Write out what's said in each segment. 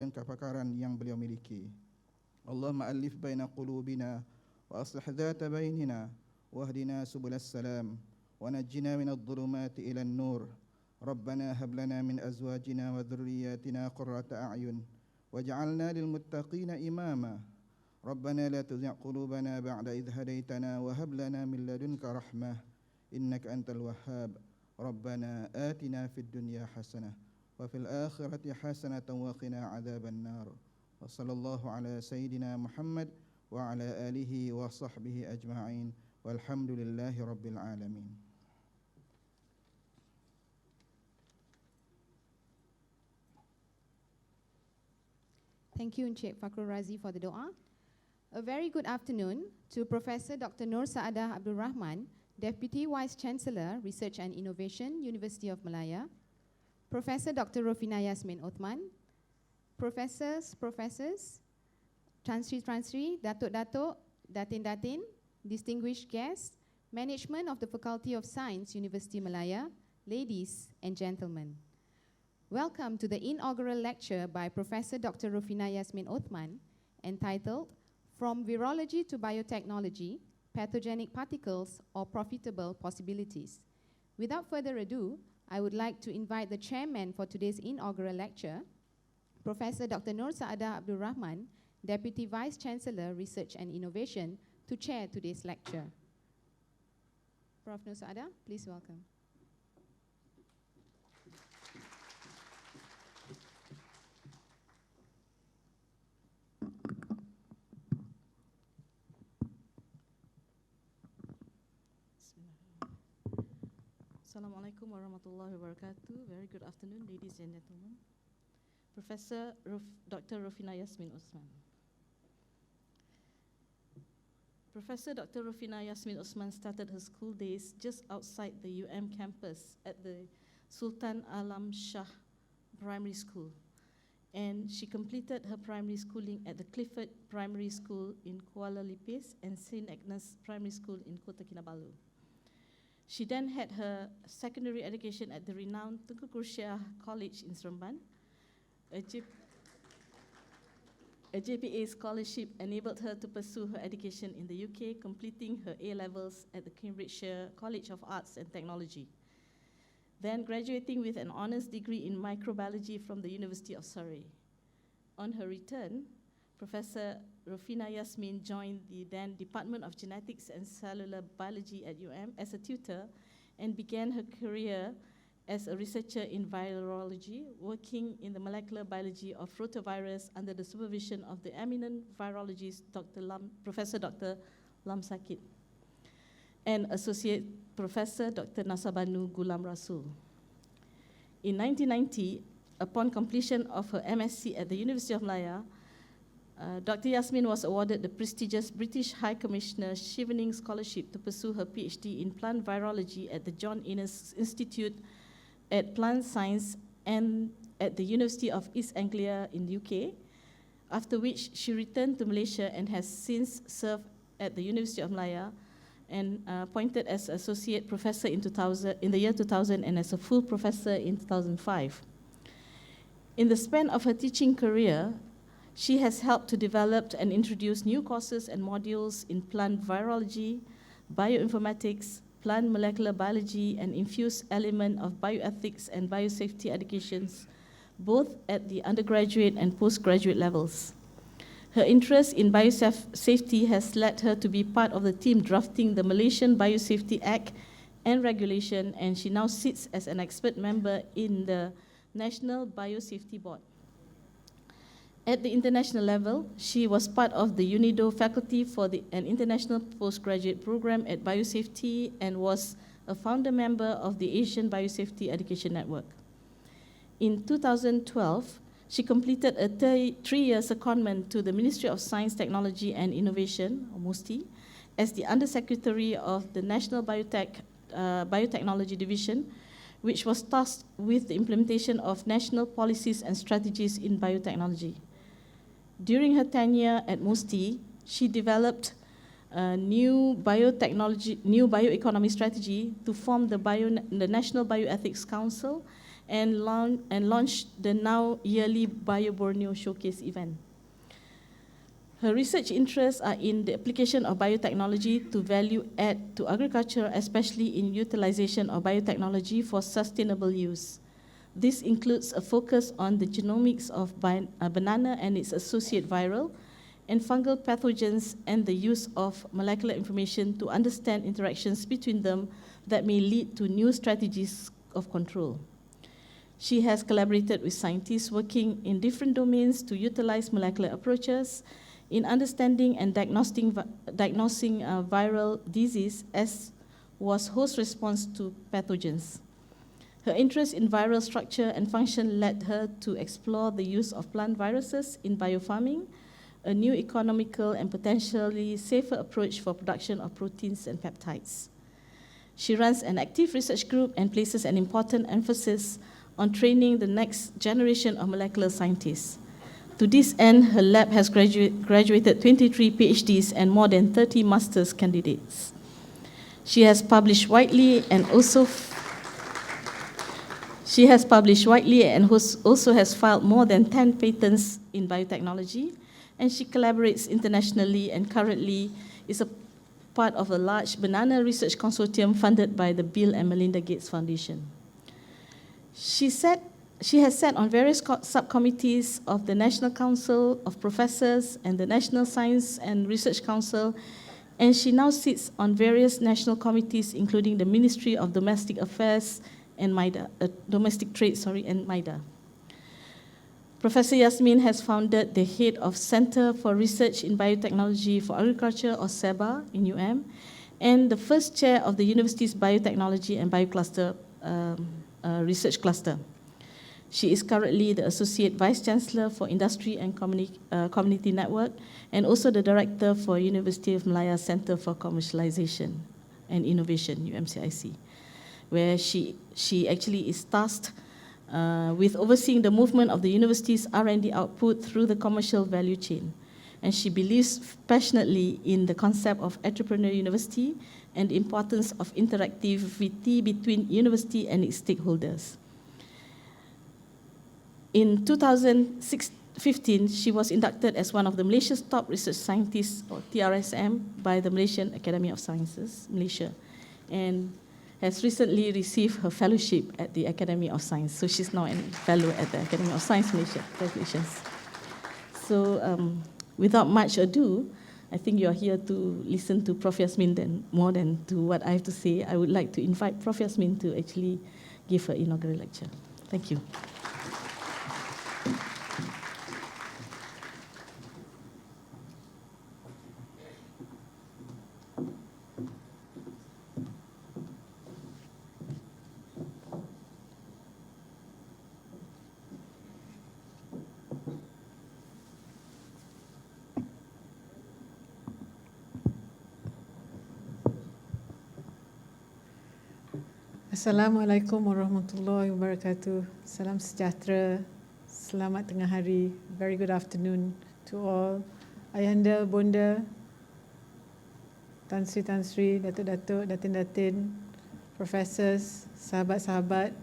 dan kepakaran yang beliau miliki. Allahumma alif baina qulubina wa aslih dhata bainina wahdina subulas salam wa najjina minadh dhulumati ilan nur. Rabbana hab lana min azwajina wa dhurriyyatina qurrata a'yun waj'alna lil muttaqina imama. Rabbana la tuzigh qulubana ba'da idh hadaytana wa hab lana min ladunka rahmah innaka antal wahhab. Rabbana atina fid dunya hasanah wa fil akhirati hasanatan wa qina adzaban nar. Wa sallallahu ala sayyidina Muhammad wa ala alihi wa sahbihi ajma'in walhamdulillahi rabbil alamin. Thank you, Encik Fakhrul Razi, for the doa. A very good afternoon to Professor Dr. Nur Saadah Abdul Rahman, Deputy Vice-Chancellor, Research and Innovation, University of Malaya, Professor Dr. Rofina Yasmin Othman, Professors, Tan Sri, Datuk, Datin, distinguished guests, management of the Faculty of Science, University Malaya, ladies and gentlemen. Welcome to the inaugural lecture by Professor Dr. Rofina Yasmin Othman, entitled From Virology to Biotechnology, Pathogenic Particles or Profitable Possibilities. Without further ado, I would like to invite the chairman for today's inaugural lecture, Professor Dr. Nur Saadah Abdul Rahman, Deputy Vice-Chancellor, Research and Innovation, to chair today's lecture. Prof. Nur Saadah, please welcome. Assalamualaikum warahmatullahi wabarakatuh. Very good afternoon, ladies and gentlemen. Professor Dr. Rofina Yasmin Othman. Professor Dr. Rofina Yasmin Othman started her school days just outside the campus at the Sultan Alam Shah Primary School. And she completed her primary schooling at the Clifford Primary School in Kuala Lipis and St. Agnes Primary School in Kota Kinabalu. She then had her secondary education at the renowned Tunku Kursyah College in Seremban. A JPA scholarship enabled her to pursue her education in the UK, completing her A-levels at the Cambridgeshire College of Arts and Technology. Then graduating with an honours degree in microbiology from the University of Surrey. On her return, Professor Rofina Yasmin joined the then Department of Genetics and Cellular Biology at as a tutor and began her career as a researcher in virology, working in the molecular biology of rotavirus under the supervision of the eminent virologist Professor Dr. Lam Sakit and Associate Professor Dr. Nasabanu Gulam Rasul. In 1990, upon completion of her MSc at the University of Malaya, Dr. Yasmin was awarded the prestigious British High Commissioner Chevening Scholarship to pursue her PhD in plant virology at the John Innes Institute at Plant Science and at the University of East Anglia in the UK, after which she returned to Malaysia and has since served at the University of Malaya and appointed as associate professor in the year 2000 and as a full professor in 2005. In the span of her teaching career, she has helped to develop and introduce new courses and modules in plant virology, bioinformatics, plant molecular biology, and infused element of bioethics and biosafety educations, both at the undergraduate and postgraduate levels. Her interest in biosafety has led her to be part of the team drafting the Malaysian Biosafety Act and regulation, and she now sits as an expert member in the National Biosafety Board. At the international level, she was part of the UNIDO faculty for an international postgraduate program at Biosafety and was a founder member of the Asian Biosafety Education Network. In 2012, she completed a 3-year secondment to the Ministry of Science, Technology and Innovation, or MUSTI, as the Undersecretary of the National Biotechnology Division, which was tasked with the implementation of national policies and strategies in biotechnology. During her tenure at MUSTI, she developed a new bioeconomy strategy to form the National Bioethics Council and launched the now yearly Bio Borneo Showcase event. Her research interests are in the application of biotechnology to value add to agriculture, especially in utilization of biotechnology for sustainable use. This includes a focus on the genomics of banana and its associate viral and fungal pathogens and the use of molecular information to understand interactions between them that may lead to new strategies of control. She has collaborated with scientists working in different domains to utilize molecular approaches in understanding and diagnosing viral disease, as was host response to pathogens. Her interest in viral structure and function led her to explore the use of plant viruses in biofarming, a new economical and potentially safer approach for production of proteins and peptides. She runs an active research group and places an important emphasis on training the next generation of molecular scientists. To this end, her lab has graduated 23 PhDs and more than 30 master's candidates. She has published widely and also has filed more than 10 patents in biotechnology, and she collaborates internationally and currently is a part of a large banana research consortium funded by the Bill and Melinda Gates Foundation. She has sat on various subcommittees of the National Council of Professors and the National Science and Research Council, and she now sits on various national committees, including the Ministry of Domestic Affairs and Domestic Trade, and MIDA. Professor Yasmin has founded the head of Center for Research in Biotechnology for Agriculture, or CEBA, in UM, and the first chair of the university's Biotechnology and Biocluster Research Cluster. She is currently the Associate Vice Chancellor for Industry and Community Network, and also the Director for University of Malaya Center for Commercialization and Innovation, UMCIC, where she actually is tasked with overseeing the movement of the university's R&D output through the commercial value chain. And she believes passionately in the concept of entrepreneur university and the importance of interactivity between university and its stakeholders. In 2015, she was inducted as one of the Malaysia's top research scientists, or TRSM, by the Malaysian Academy of Sciences, Malaysia, and has recently received her fellowship at the Academy of Science. So she's now a fellow at the Academy of Science, Malaysia. Congratulations. So without much ado, I think you're here to listen to Prof. Yasmin more than to what I have to say. I would like to invite Prof. Yasmin to actually give her inaugural lecture. Thank you. Assalamualaikum warahmatullahi wabarakatuh. Salam sejahtera. Selamat tengah hari. Very good afternoon to all. Ayahanda, Bonda, Tan Sri, Datuk-Datuk, Datin-Datin, professors, sahabat-sahabat,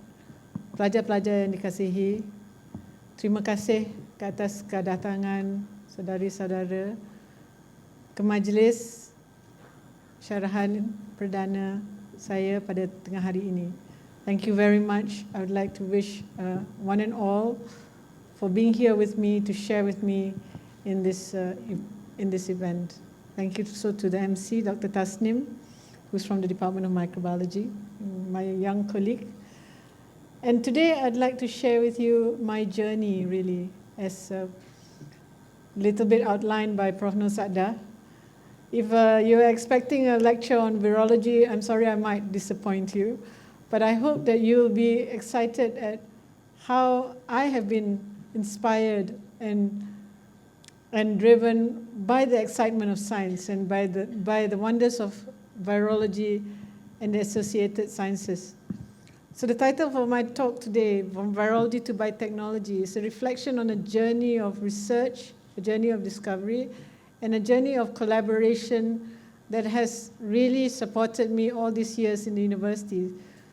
pelajar-pelajar yang dikasihi. Terima kasih ke atas kedatangan saudari-saudara ke majlis syarahan perdana saya pada tengah hari ini. Thank you very much. I would like to wish one and all for being here with me to share with me in this event. Thank you also to the MC, Dr. Tasnim, who's from the Department of Microbiology, my young colleague. And today I'd like to share with you my journey, really, as a little bit outlined by Prof. Nur Saadah. If you're expecting a lecture on virology, I'm sorry I might disappoint you, but I hope that you'll be excited at how I have been inspired and driven by the excitement of science and by the wonders of virology and the associated sciences. So the title for my talk today, From Virology to Biotechnology, is a reflection on a journey of research, a journey of discovery, and a journey of collaboration that has really supported me all these years in the university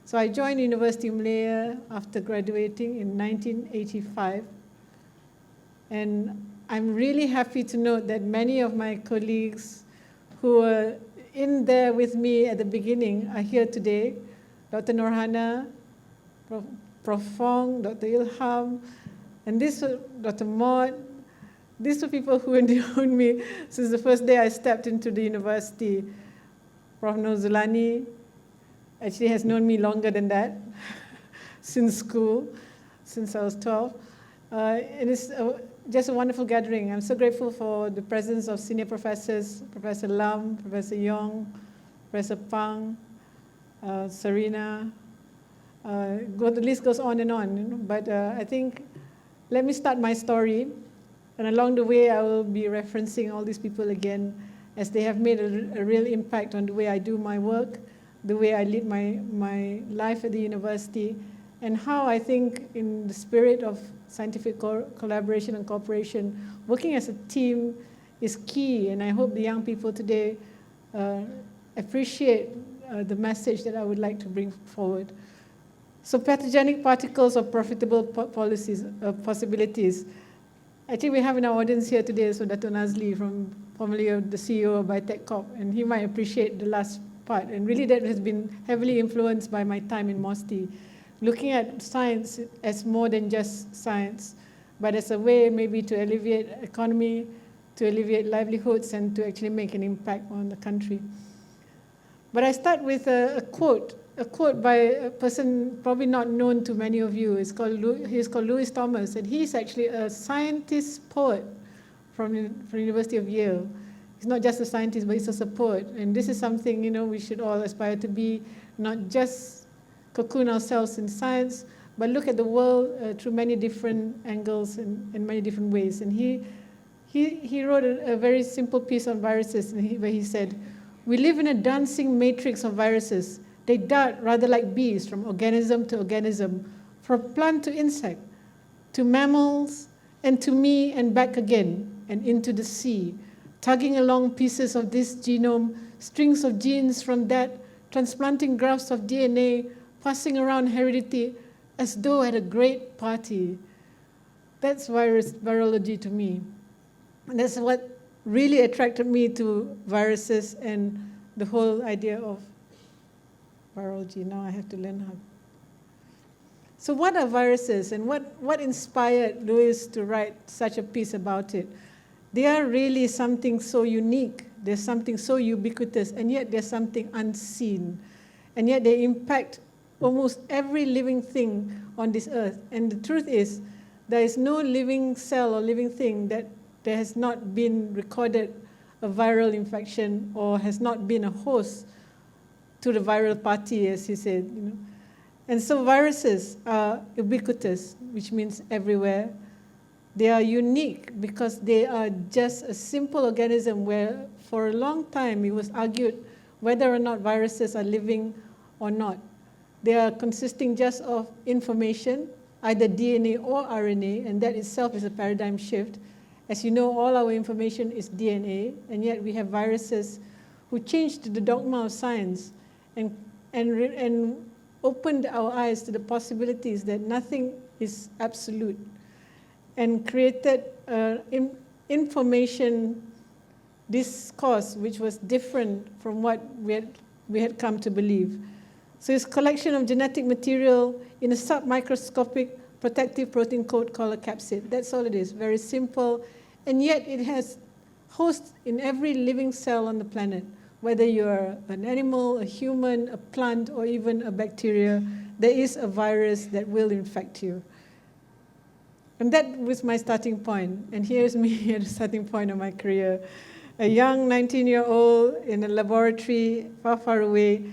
So I joined University of Malaya after graduating in 1985. And I'm really happy to note that many of my colleagues who were in there with me at the beginning are here today. Dr. Norhana, Prof. Fong, Dr. Ilham, and Dr. Maud. These are people who have known me since the first day I stepped into the university. Prof. Nozulani actually has known me longer than that, since school, since I was 12. And it's just a wonderful gathering. I'm so grateful for the presence of senior professors, Professor Lam, Professor Yong, Professor Pang, Serena. The list goes on and on. You know? But I think, let me start my story. And along the way, I will be referencing all these people again, as they have made a real impact on the way I do my work, the way I lead my life at the university, and how I think in the spirit of scientific collaboration and cooperation, working as a team is key. And I hope the young people today appreciate the message that I would like to bring forward. So pathogenic particles of profitable possibilities. I think we have in our audience here today, so Dr. Nazli, formerly the CEO of Biotech, and he might appreciate the last part. And really that has been heavily influenced by my time in MOSTI, looking at science as more than just science, but as a way maybe to alleviate economy, to alleviate livelihoods, and to actually make an impact on the country. But I start with a quote by a person probably not known to many of you. He's called Louis Thomas, and he's actually a scientist poet from the University of Yale. He's not just a scientist, but he's also a poet. And this is something, you know, we should all aspire to be, not just cocoon ourselves in science, but look at the world through many different angles and in many different ways. And he wrote a very simple piece on viruses, where he said, "We live in a dancing matrix of viruses. They dart rather like bees from organism to organism, from plant to insect, to mammals, and to me, and back again, and into the sea, tugging along pieces of this genome, strings of genes from that, transplanting grafts of DNA, passing around heredity as though at a great party." That's virology to me. And that's what really attracted me to viruses and the whole idea of virology. Now I have to learn how. So what are viruses, and what inspired Louis to write such a piece about it? They are really something so unique. There's something so ubiquitous, and yet there's something unseen. And yet they impact almost every living thing on this earth. And the truth is, there is no living cell or living thing that there has not been recorded a viral infection or has not been a host to the viral party, as he said. You know. And so viruses are ubiquitous, which means everywhere. They are unique because they are just a simple organism where for a long time it was argued whether or not viruses are living or not. They are consisting just of information, either DNA or RNA, and that itself is a paradigm shift. As you know, all our information is DNA, and yet we have viruses who changed the dogma of science and opened our eyes to the possibilities that nothing is absolute, and created information discourse which was different from what we had come to believe. So it's a collection of genetic material in a submicroscopic protective protein coat called a capsid. That's all it is, very simple, and yet it has hosts in every living cell on the planet. Whether you're an animal, a human, a plant, or even a bacteria, there is a virus that will infect you. And that was my starting point. And here's me at the starting point of my career. A young 19-year-old in a laboratory far, far away,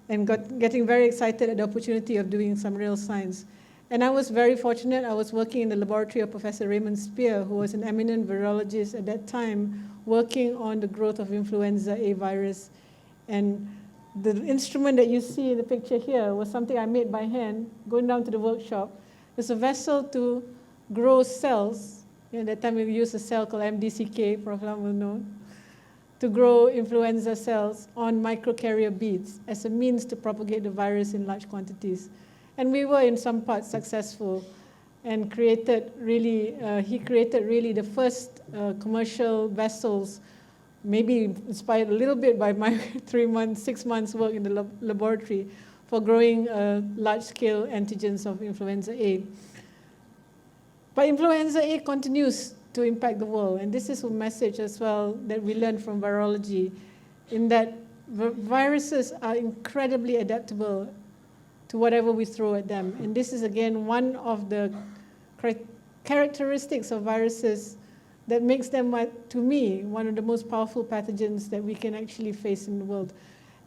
and getting very excited at the opportunity of doing some real science. And I was very fortunate. I was working in the laboratory of Professor Raymond Spear, who was an eminent virologist at that time, working on the growth of influenza A virus. And the instrument that you see in the picture here was something I made by hand, going down to the workshop. It's a vessel to grow cells. At that time we used a cell called MDCK, Prof. Lam will know. to grow influenza cells on microcarrier beads as a means to propagate the virus in large quantities. And we were in some parts successful and created really, he created really the first commercial vessels, maybe inspired a little bit by my 6 months work in the laboratory for growing large-scale antigens of influenza A. But influenza A continues to impact the world, and this is a message as well that we learned from virology, in that viruses are incredibly adaptable to whatever we throw at them. And this is again one of the characteristics of viruses that makes them, to me, one of the most powerful pathogens that we can actually face in the world.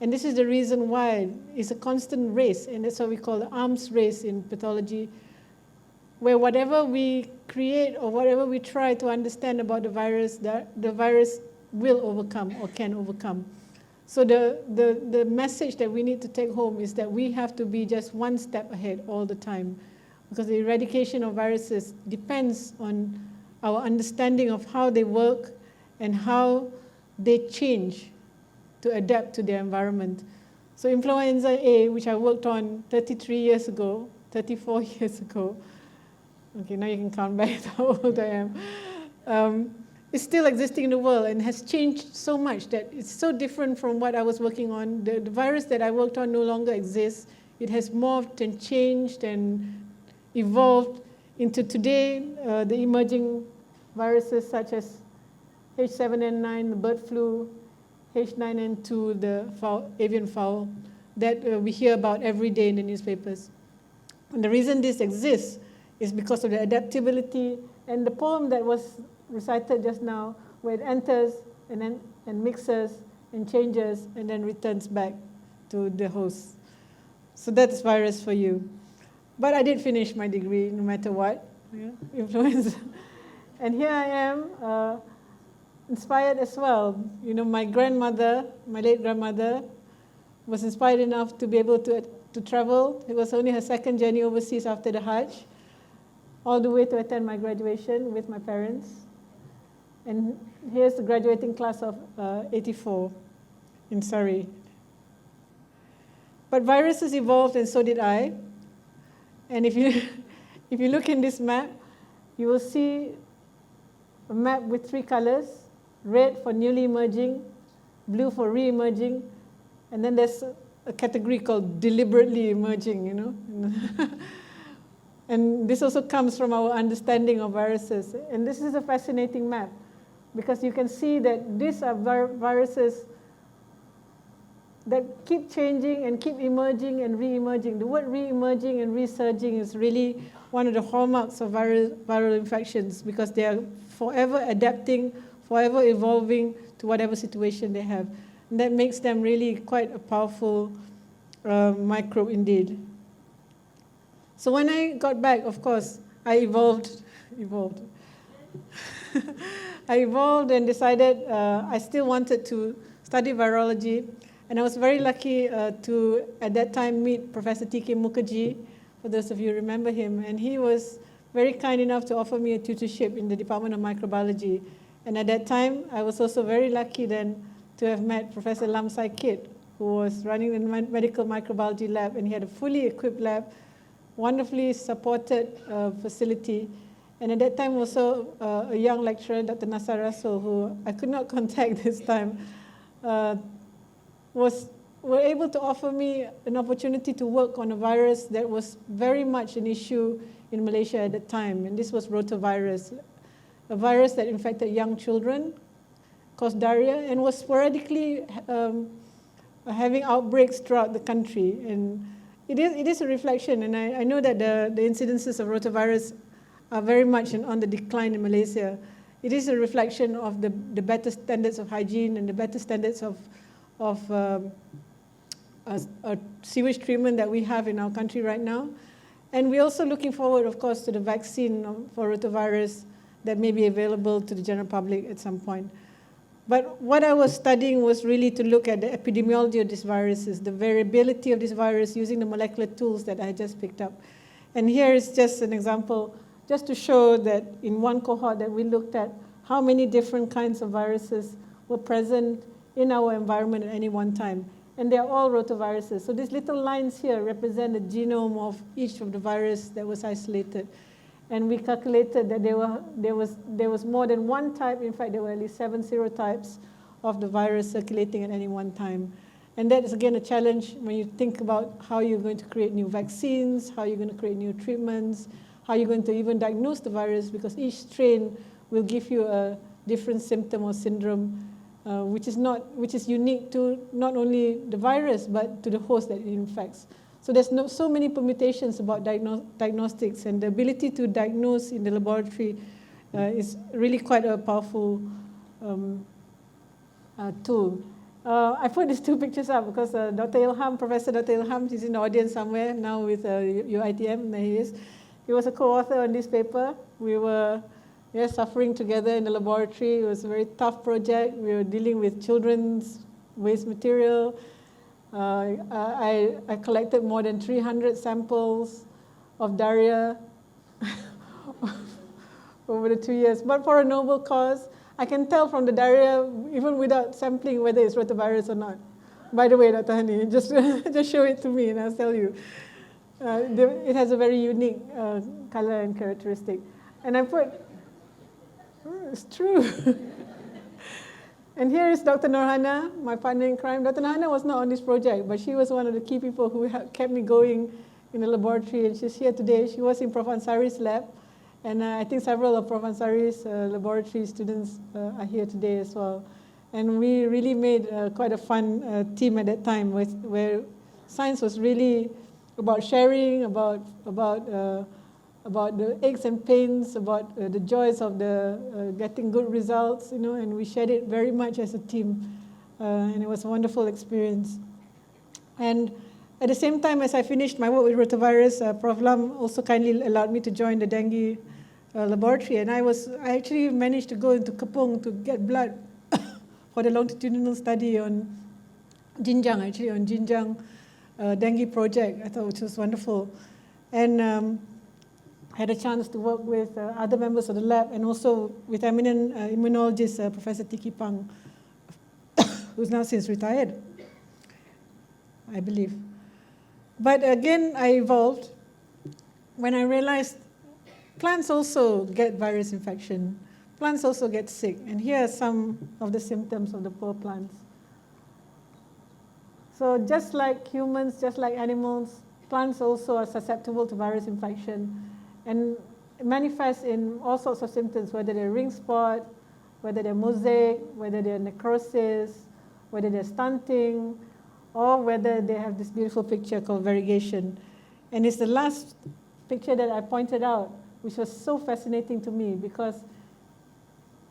And this is the reason why it's a constant race, and that's what we call the arms race in pathology, where whatever we create or whatever we try to understand about the virus will overcome or can overcome. So the message that we need to take home is that we have to be just one step ahead all the time, because the eradication of viruses depends on our understanding of how they work and how they change to adapt to their environment. So influenza A, which I worked on 34 years ago, okay, now you can count back how old I am, is still existing in the world and has changed so much that it's so different from what I was working on. The virus that I worked on no longer exists. It has morphed and changed and evolved into today the emerging viruses such as H7N9, the bird flu, H9N2, the avian fowl, that we hear about every day in the newspapers. And the reason this exists is because of the adaptability and the poem that was recited just now, where it enters and mixes and changes and then returns back to the host. So that's virus for you. But I did finish my degree no matter what, influenza. And here I am, inspired as well. You know, my grandmother, my late grandmother, was inspired enough to be able to travel. It was only her second journey overseas after the Hajj, all the way to attend my graduation with my parents. And here's the graduating class of 84 in Surrey. But viruses evolved, and so did I. And if you look in this map, you will see a map with 3 colors: red for newly emerging, blue for re-emerging, and then there's a category called deliberately emerging, you know. And this also comes from our understanding of viruses. And this is a fascinating map, because you can see that these are viruses that keep changing and keep emerging and re-emerging. The word re-emerging and resurging is really one of the hallmarks of viral infections, because they are forever adapting, forever evolving to whatever situation they have. And that makes them really quite a powerful microbe indeed. So when I got back, of course, I evolved. I evolved and decided I still wanted to study virology. And I was very lucky to, at that time, meet Professor T.K. Mukherjee, for those of you who remember him. And he was very kind enough to offer me a tutorship in the Department of Microbiology. And at that time, I was also very lucky then to have met Professor Lam Sai Kit, who was running the medical microbiology lab, and he had a fully equipped lab, wonderfully supported facility. And at that time also a young lecturer, Dr. Nasar Rasul, who I could not contact this time, were able to offer me an opportunity to work on a virus that was very much an issue in Malaysia at the time. And this was rotavirus, a virus that infected young children, caused diarrhea, and was sporadically having outbreaks throughout the country. And it is a reflection, and I know that the incidences of rotavirus are very much on the decline in Malaysia. It is a reflection of the better standards of hygiene and the better standards of sewage treatment that we have in our country right now. And we're also looking forward, of course, to the vaccine for rotavirus that may be available to the general public at some point. But what I was studying was really to look at the epidemiology of these viruses, the variability of this virus using the molecular tools that I just picked up. And here is just an example, just to show that in one cohort that we looked at how many different kinds of viruses were present in our environment at any one time. And they're all rotaviruses. So these little lines here represent the genome of each of the virus that was isolated. And we calculated that there was more than one type. In fact, there were at least 7 serotypes of the virus circulating at any one time. And that is, again, a challenge when you think about how you're going to create new vaccines, how you're going to create new treatments, how you're going to even diagnose the virus, because each strain will give you a different symptom or syndrome, which is unique to not only the virus, but to the host that it infects. So there's so many permutations about diagnostics, and the ability to diagnose in the laboratory is really quite a powerful tool. I put these 2 pictures up because Dr. Ilham, Professor Dr. Ilham, is in the audience somewhere now with UITM. There he is. He was a co-author on this paper. We were suffering together in the laboratory. It was a very tough project. We were dealing with children's waste material. I collected more than 300 samples of diarrhea over the 2 years, but for a noble cause. I can tell from the diarrhea, even without sampling, whether it's rotavirus or not. By the way, Dr. Hani, just show it to me and I'll tell you. It has a very unique color and characteristic. And I put, it's true. And here is Dr. Norhana, my partner in crime. Dr. Norhana was not on this project, but she was one of the key people who kept me going in the laboratory, and she's here today. She was in Prof. Ansari's lab, and I think several of Prof. Ansari's laboratory students are here today as well. And we really made quite a fun team at that time, where science was really about sharing, about the aches and pains, about the joys of getting good results, and we shared it very much as a team, and it was a wonderful experience. And at the same time as I finished my work with rotavirus, Prof. Lam also kindly allowed me to join the dengue laboratory, and I actually managed to go into Kepung to get blood for the longitudinal study on Jinjang dengue project, I thought, which was wonderful. And had a chance to work with other members of the lab, and also with eminent immunologist Professor Tiki Pang, who's now since retired, I believe. But again, I evolved when I realized plants also get virus infection. Plants also get sick, and here are some of the symptoms of the poor plants. So just like humans, just like animals, plants also are susceptible to virus infection, and it manifests in all sorts of symptoms, whether they're ring spot, whether they're mosaic, whether they're necrosis, whether they're stunting, or whether they have this beautiful picture called variegation. And it's the last picture that I pointed out, which was so fascinating to me, because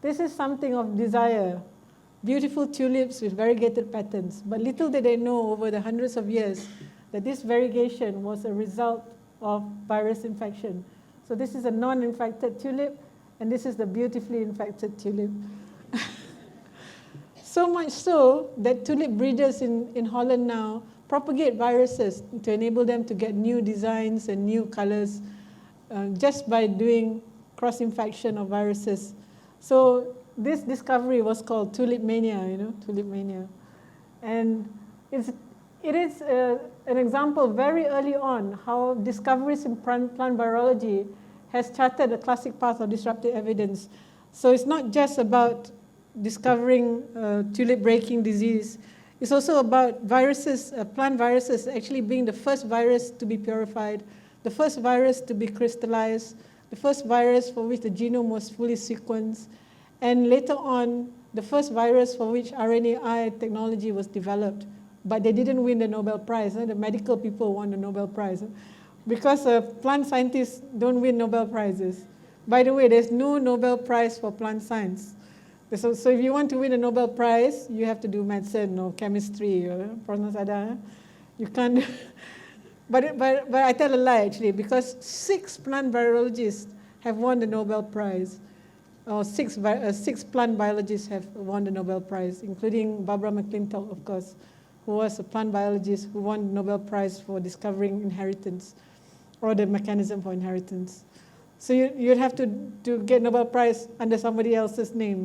this is something of desire. Beautiful tulips with variegated patterns. But little did they know over the hundreds of years that this variegation was a result of virus infection. So this is a non-infected tulip, and this is the beautifully infected tulip. So much so that tulip breeders in Holland now propagate viruses to enable them to get new designs and new colors just by doing cross-infection of viruses. So this discovery was called Tulip Mania, Tulip Mania. And it is an example very early on how discoveries in plant virology has charted a classic path of disruptive evidence. So it's not just about discovering tulip-breaking disease. It's also about viruses, plant viruses actually being the first virus to be purified, the first virus to be crystallized, the first virus for which the genome was fully sequenced, and later on, the first virus for which RNAi technology was developed. But they didn't win the Nobel Prize. The medical people won the Nobel Prize. Because plant scientists don't win Nobel Prizes. By the way, there's no Nobel Prize for plant science. So if you want to win a Nobel Prize, you have to do medicine or chemistry or you can't. But I tell a lie, actually, because 6 plant virologists have won the Nobel Prize. Or 6 plant biologists have won the Nobel Prize, including Barbara McClintock, of course, who was a plant biologist who won the Nobel Prize for discovering inheritance, or the mechanism for inheritance. So you'd have to get Nobel Prize under somebody else's name,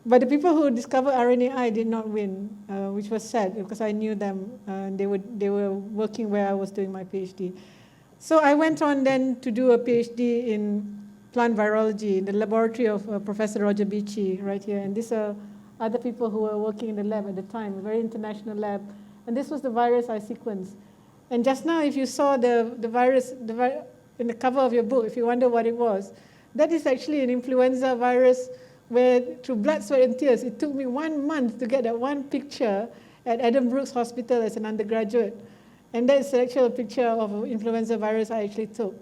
But the people who discovered RNAi did not win, which was sad because I knew them. They were working where I was doing my PhD. So I went on then to do a PhD in plant virology in the laboratory of Professor Roger Beachy right here. And these are other people who were working in the lab at the time, a very international lab. And this was the virus I sequenced. And just now, if you saw the virus in the cover of your book, if you wonder what it was, that is actually an influenza virus where through blood, sweat, and tears, it took me 1 month to get that one picture at Adam Brooks Hospital as an undergraduate. And that's actually a picture of an influenza virus I actually took.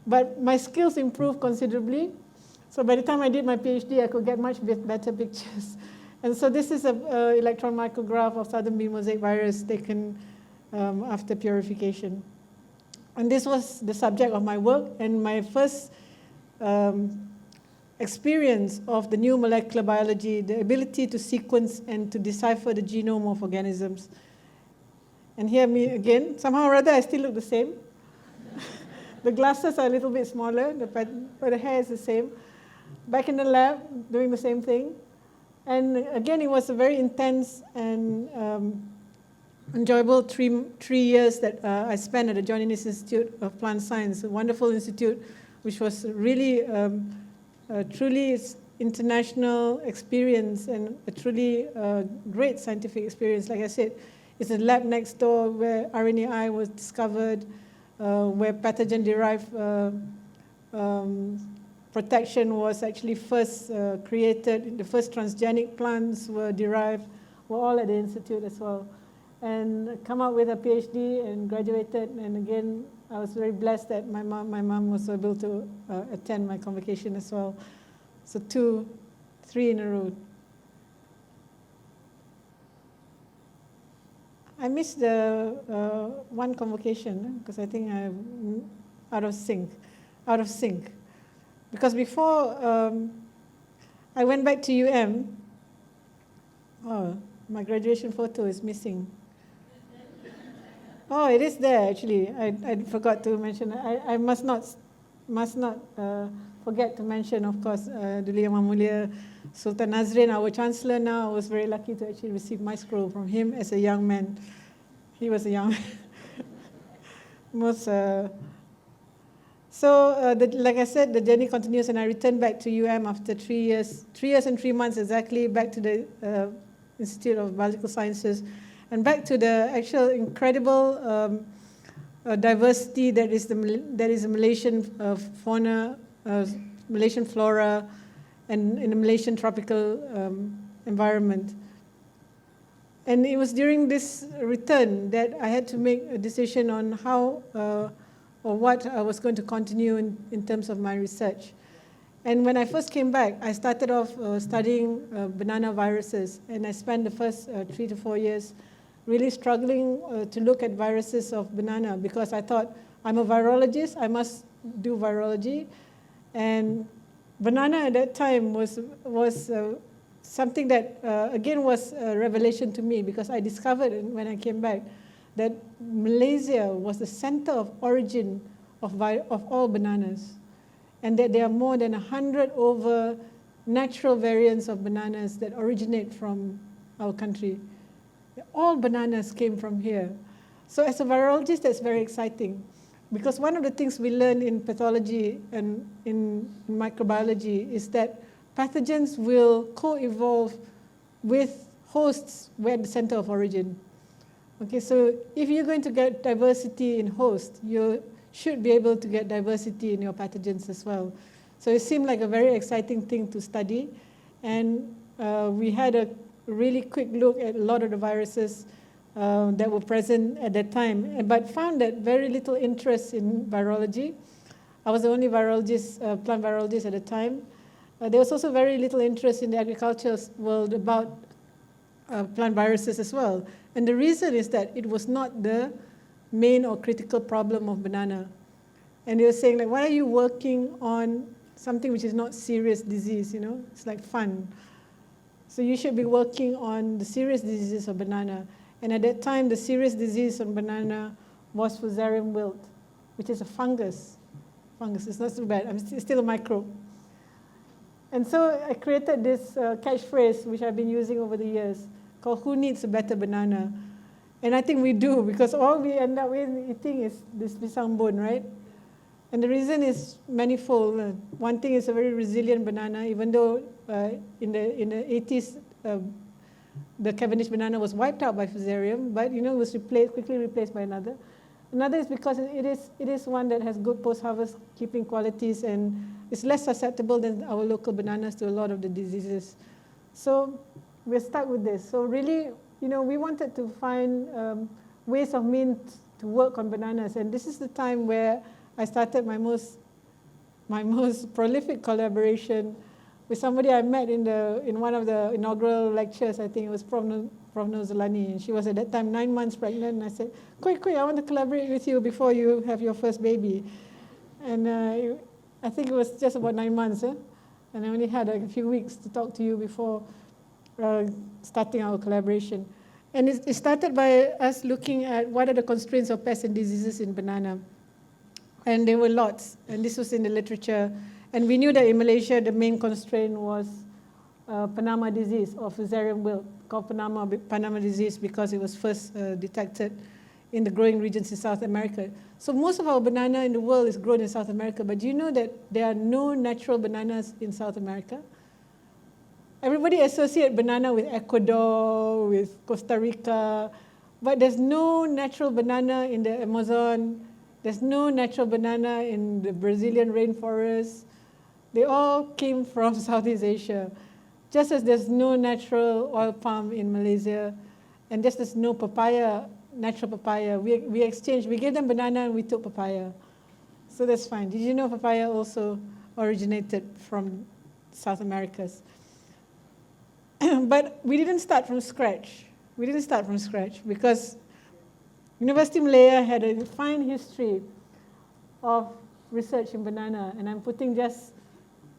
But my skills improved considerably. So by the time I did my PhD, I could get much better pictures. And so this is an electron micrograph of southern bee mosaic virus taken after purification. And this was the subject of my work, and my first experience of the new molecular biology, the ability to sequence and to decipher the genome of organisms. And here me again, somehow or other I still look the same. The glasses are a little bit smaller, but the hair is the same. Back in the lab, doing the same thing. And again, it was a very intense and enjoyable three years that I spent at the John Innes Institute of Plant Science, a wonderful institute, which was really a truly international experience and a truly great scientific experience. Like I said, it's a lab next door where RNAi was discovered, where pathogen-derived protection was actually first created. The first transgenic plants were derived, were all at the institute as well. And come out with a PhD and graduated. And again, I was very blessed that my mom was able to attend my convocation as well. So 3 in a row. I missed the one convocation because I think I'm out of sync. Because before I went back to my graduation photo is missing. Oh, it is there actually. I forgot to mention. I must not forget to mention, of course, Duli Yang Mulia Sultan Nazrin, our Chancellor now. I was very lucky to actually receive my scroll from him as a young man. He was a young man. Like I said, the journey continues, and I returned back to after 3 years and 3 months exactly, back to the Institute of Biological Sciences, and back to the actual incredible diversity that is the Malaysian fauna, Malaysian flora, and in the Malaysian tropical environment. And it was during this return that I had to make a decision on how or what I was going to continue in terms of my research. And when I first came back, I started off studying banana viruses, and I spent the first 3 to 4 years really struggling to look at viruses of banana, because I thought, I'm a virologist, I must do virology. And banana at that time was something that, again, was a revelation to me, because I discovered when I came back that Malaysia was the center of origin of all bananas, and that there are more than 100 over natural variants of bananas that originate from our country. All bananas came from here. So as a virologist, that's very exciting, because one of the things we learn in pathology and in microbiology is that pathogens will co-evolve with hosts where at the center of origin. Okay, so if you're going to get diversity in host, you should be able to get diversity in your pathogens as well. So it seemed like a very exciting thing to study. And we had a really quick look at a lot of the viruses that were present at that time, but found that very little interest in virology. I was the only virologist, plant virologist at the time. There was also very little interest in the agricultural world about plant viruses as well. And the reason is that it was not the main or critical problem of banana. And they were saying, like, why are you working on something which is not serious disease, you know? It's like fun. So you should be working on the serious diseases of banana. And at that time, the serious disease on banana was Fusarium wilt, which is a fungus. It's not so bad. It's still a microbe. And so I created this catchphrase, which I've been using over the years, called "Who needs a better banana?" And I think we do, because all we end up with eating is this pisang bone, right? And the reason is manifold. One thing is a very resilient banana, even though in the 80s, the Cavendish banana was wiped out by Fusarium, but it was quickly replaced by another. Another is because it is one that has good post-harvest keeping qualities, and it's less susceptible than our local bananas to a lot of the diseases. So we're stuck with this. So really, we wanted to find ways of means to work on bananas, and this is the time where I started my most prolific collaboration with somebody I met in one of the inaugural lectures. I think it was Prof. Nozolani, and she was at that time 9 months pregnant, and I said, quick, I want to collaborate with you before you have your first baby. And I think it was just about 9 months, and I only had a few weeks to talk to you before starting our collaboration. And it started by us looking at what are the constraints of pests and diseases in banana. And there were lots, and this was in the literature. And we knew that in Malaysia, the main constraint was Panama disease, or Fusarium wilt, called Panama disease because it was first detected in the growing regions in South America. So most of our banana in the world is grown in South America, but do you know that there are no natural bananas in South America? Everybody associates banana with Ecuador, with Costa Rica, but there's no natural banana in the Amazon. There's no natural banana in the Brazilian rainforest. They all came from Southeast Asia. Just as there's no natural oil palm in Malaysia, and just as no natural papaya, we exchanged. We gave them banana and we took papaya. So that's fine. Did you know papaya also originated from South Americas? But we didn't start from scratch. We didn't start from scratch because University of Malaya had a fine history of research in banana, and I'm putting just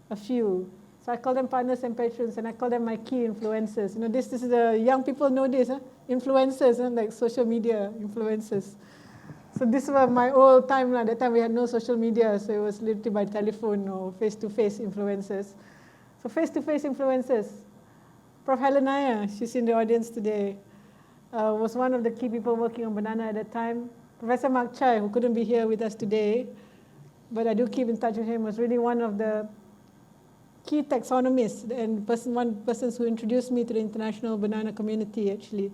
a few. So I call them partners and patrons, and I call them my key influencers. This is the young people know this, influencers, like social media influencers. So this was my old time. At that time we had no social media, so it was literally by telephone or face-to-face influencers. So face-to-face influencers. Prof. Helenaya, she's in the audience today, was one of the key people working on banana at that time. Professor Mark Chai, who couldn't be here with us today, but I do keep in touch with him, was really one of the key taxonomists and one person who introduced me to the international banana community, actually,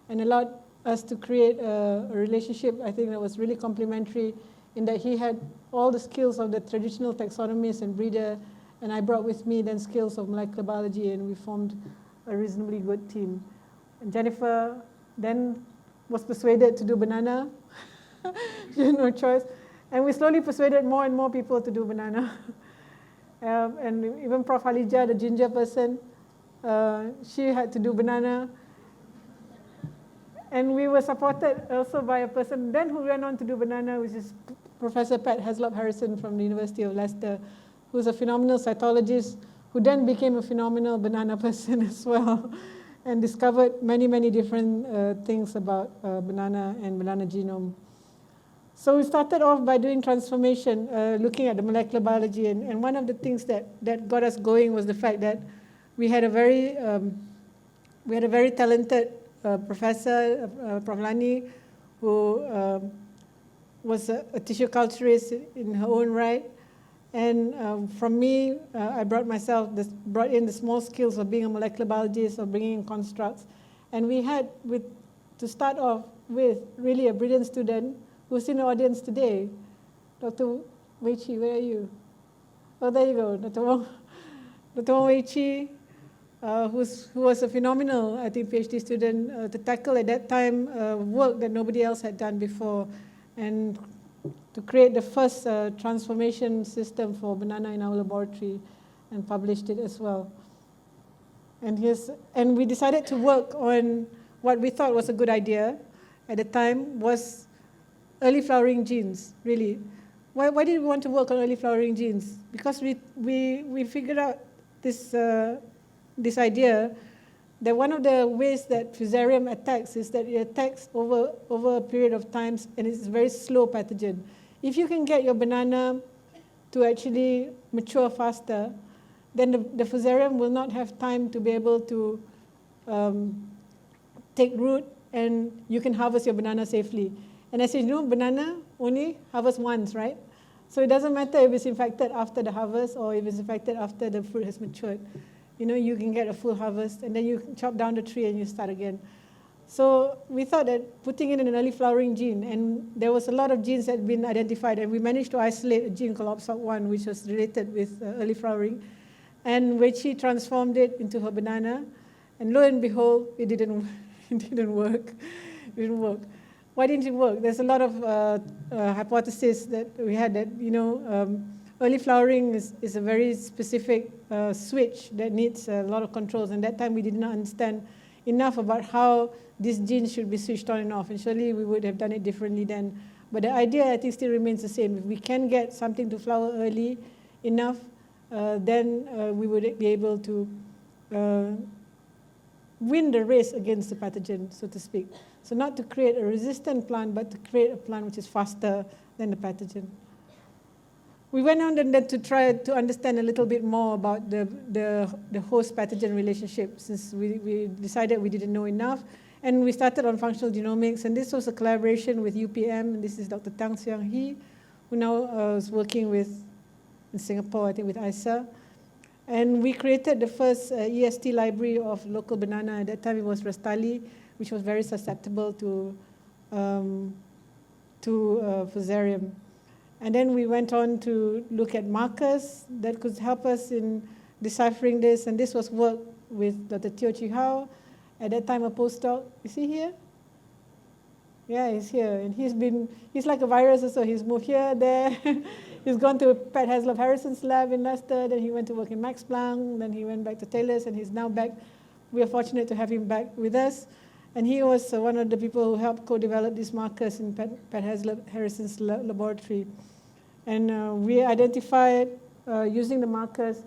and allowed us to create a relationship, I think, that was really complementary in that he had all the skills of the traditional taxonomist and breeder, and I brought with me then skills of molecular biology, and we formed a reasonably good team. And Jennifer then was persuaded to do banana. She had no choice. And we slowly persuaded more and more people to do banana. And even Prof. Halija, the ginger person, she had to do banana. And we were supported also by a person then who went on to do banana, which is Professor Pat Heslop-Harrison from the University of Leicester, who's a phenomenal cytologist, who then became a phenomenal banana person as well, and discovered many, many different things about banana and banana genome. So we started off by doing transformation, looking at the molecular biology, and one of the things that got us going was the fact that we had a very talented professor, Prof. Lani, who was a tissue culturist in her own right. And from me, I brought in the small skills of being a molecular biologist, of bringing in constructs. And we had, to start off with, really a brilliant student who's in the audience today. Dr. Wei Chi, where are you? Oh, there you go, Dr. Wong Wei Chi, who was a phenomenal, I think, PhD student to tackle at that time work that nobody else had done before, and to create the first transformation system for banana in our laboratory, and published it as well. And we decided to work on what we thought was a good idea at the time, was early flowering genes, really. Why did we want to work on early flowering genes? Because we figured out this idea that one of the ways that Fusarium attacks is that it attacks over a period of time, and it's a very slow pathogen. If you can get your banana to actually mature faster, then the fusarium will not have time to be able to take root, and you can harvest your banana safely. And as you know, banana only harvest once, right? So it doesn't matter if it's infected after the harvest or if it's infected after the fruit has matured. You know, you can get a full harvest, and then you chop down the tree and you start again. So we thought that putting in an early flowering gene, and there was a lot of genes that had been identified, and we managed to isolate a gene called OPSOC1, which was related with early flowering. And when she transformed it into her banana, and lo and behold, it didn't work. It didn't work. Why didn't it work? There's a lot of hypotheses that we had that, you know, early flowering is a very specific switch that needs a lot of controls. And that time we did not understand enough about how these genes should be switched on and off. And surely we would have done it differently then. But the idea, I think, still remains the same. If we can get something to flower early enough, then we would be able to win the race against the pathogen, so to speak. So not to create a resistant plant, but to create a plant which is faster than the pathogen. We went on then to try to understand a little bit more about the host-pathogen relationship, since we decided we didn't know enough. And we started on functional genomics, and this was a collaboration with UPM, and this is Dr. Tang Siang Hee, who now is working in Singapore, I think with ISA. And we created the first EST library of local banana. At that time it was Rastali, which was very susceptible to fusarium. And then we went on to look at markers that could help us in deciphering this. And this was work with Dr. Teo Chi Hao, at that time a postdoc. Is he here? Yeah, he's here. And he's like a virus also. He's moved here, there. He's gone to Pat Hasselhoff Harrison's lab in Leicester, then he went to work in Max Planck, then he went back to Taylor's, and he's now back. We are fortunate to have him back with us. And he was one of the people who helped co-develop these markers in Pat Hasselhoff Harrison's laboratory. And we identified, using the markers,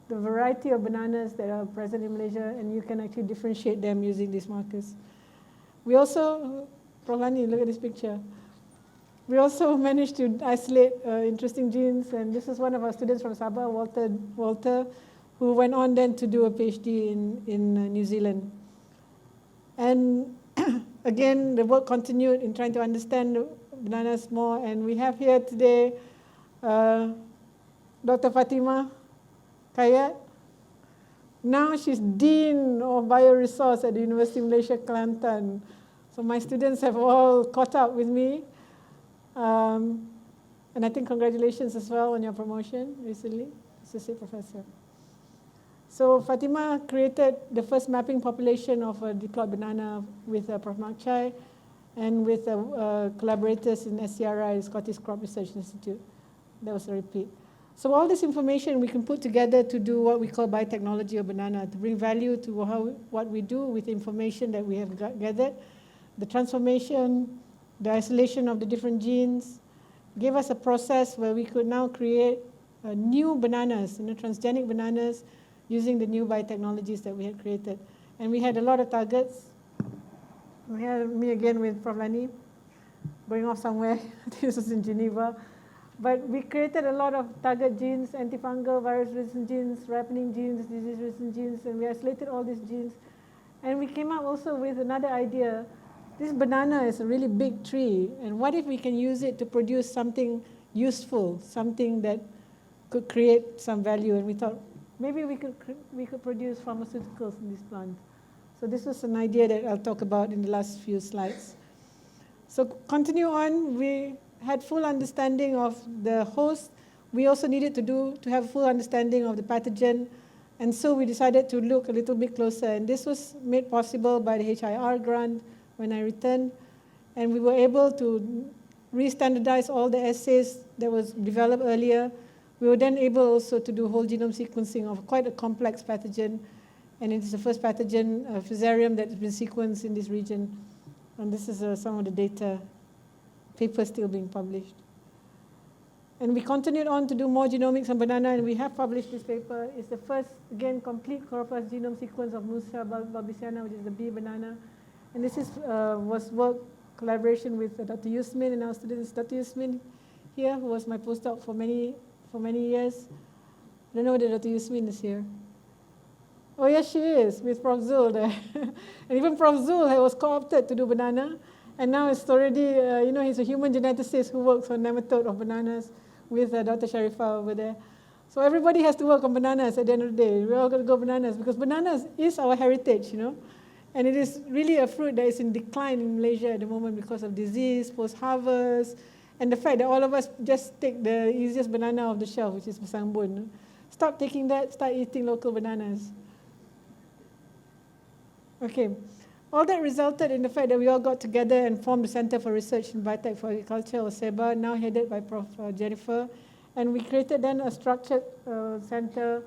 the variety of bananas that are present in Malaysia, and you can actually differentiate them using these markers. We also, Prof. Lani, look at this picture. We also managed to isolate interesting genes, and this is one of our students from Sabah, Walter, who went on then to do a PhD in New Zealand. And again, the work continued in trying to understand bananas more, and we have here today Dr. Fatima Kayat. Now she's Dean of Bioresource at the University of Malaysia, Kelantan. So my students have all caught up with me. And I think congratulations as well on your promotion recently, Associate Professor. So Fatima created the first mapping population of a diploid banana with Prof. Mark Chai and with collaborators in SCRI, the Scottish Crop Research Institute. That was a repeat. So all this information we can put together to do what we call biotechnology of banana, to bring value to what we do with information that we have gathered, the transformation, the isolation of the different genes, gave us a process where we could now create new bananas, transgenic bananas, using the new biotechnologies that we had created. And we had a lot of targets. We had me again with Prof. Lani, going off somewhere. I think this was in Geneva. But we created a lot of target genes, antifungal, virus-resistant genes, ripening genes, disease-resistant genes, and we isolated all these genes. And we came up also with another idea. This banana is a really big tree, and what if we can use it to produce something useful, something that could create some value? And we thought maybe we could produce pharmaceuticals in this plant. So this was an idea that I'll talk about in the last few slides. So continue on, we had full understanding of the host. We also needed to have full understanding of the pathogen, and so we decided to look a little bit closer, and this was made possible by the HIR grant when I returned, and we were able to re-standardize all the assays that was developed earlier. We were then able also to do whole genome sequencing of quite a complex pathogen, and it is the first pathogen, Fusarium, that has been sequenced in this region. And this is some of the data, papers still being published. And we continued on to do more genomics on banana, and we have published this paper. It's the first, again, complete chloroplast genome sequence of Musa balbisiana, which is the bee banana. And this was work collaboration with Dr. Yasmin and our students. Dr. Yasmin here, who was my postdoc for many years. I don't know whether Dr. Yasmin is here. Oh yes, she is, with Prof. Zul there. And even Prof. Zul was co-opted to do banana. And now it's already, he's a human geneticist who works on nematode of bananas with Dr. Sharifah over there. So everybody has to work on bananas at the end of the day. We're all going to go bananas because bananas is our heritage, And it is really a fruit that is in decline in Malaysia at the moment because of disease, post-harvest, and the fact that all of us just take the easiest banana off the shelf, which is pisang bun. Stop taking that, start eating local bananas. Okay. All that resulted in the fact that we all got together and formed the Center for Research in Biotech for Agriculture, or SEBA, now headed by Prof. Jennifer. And we created then a structured center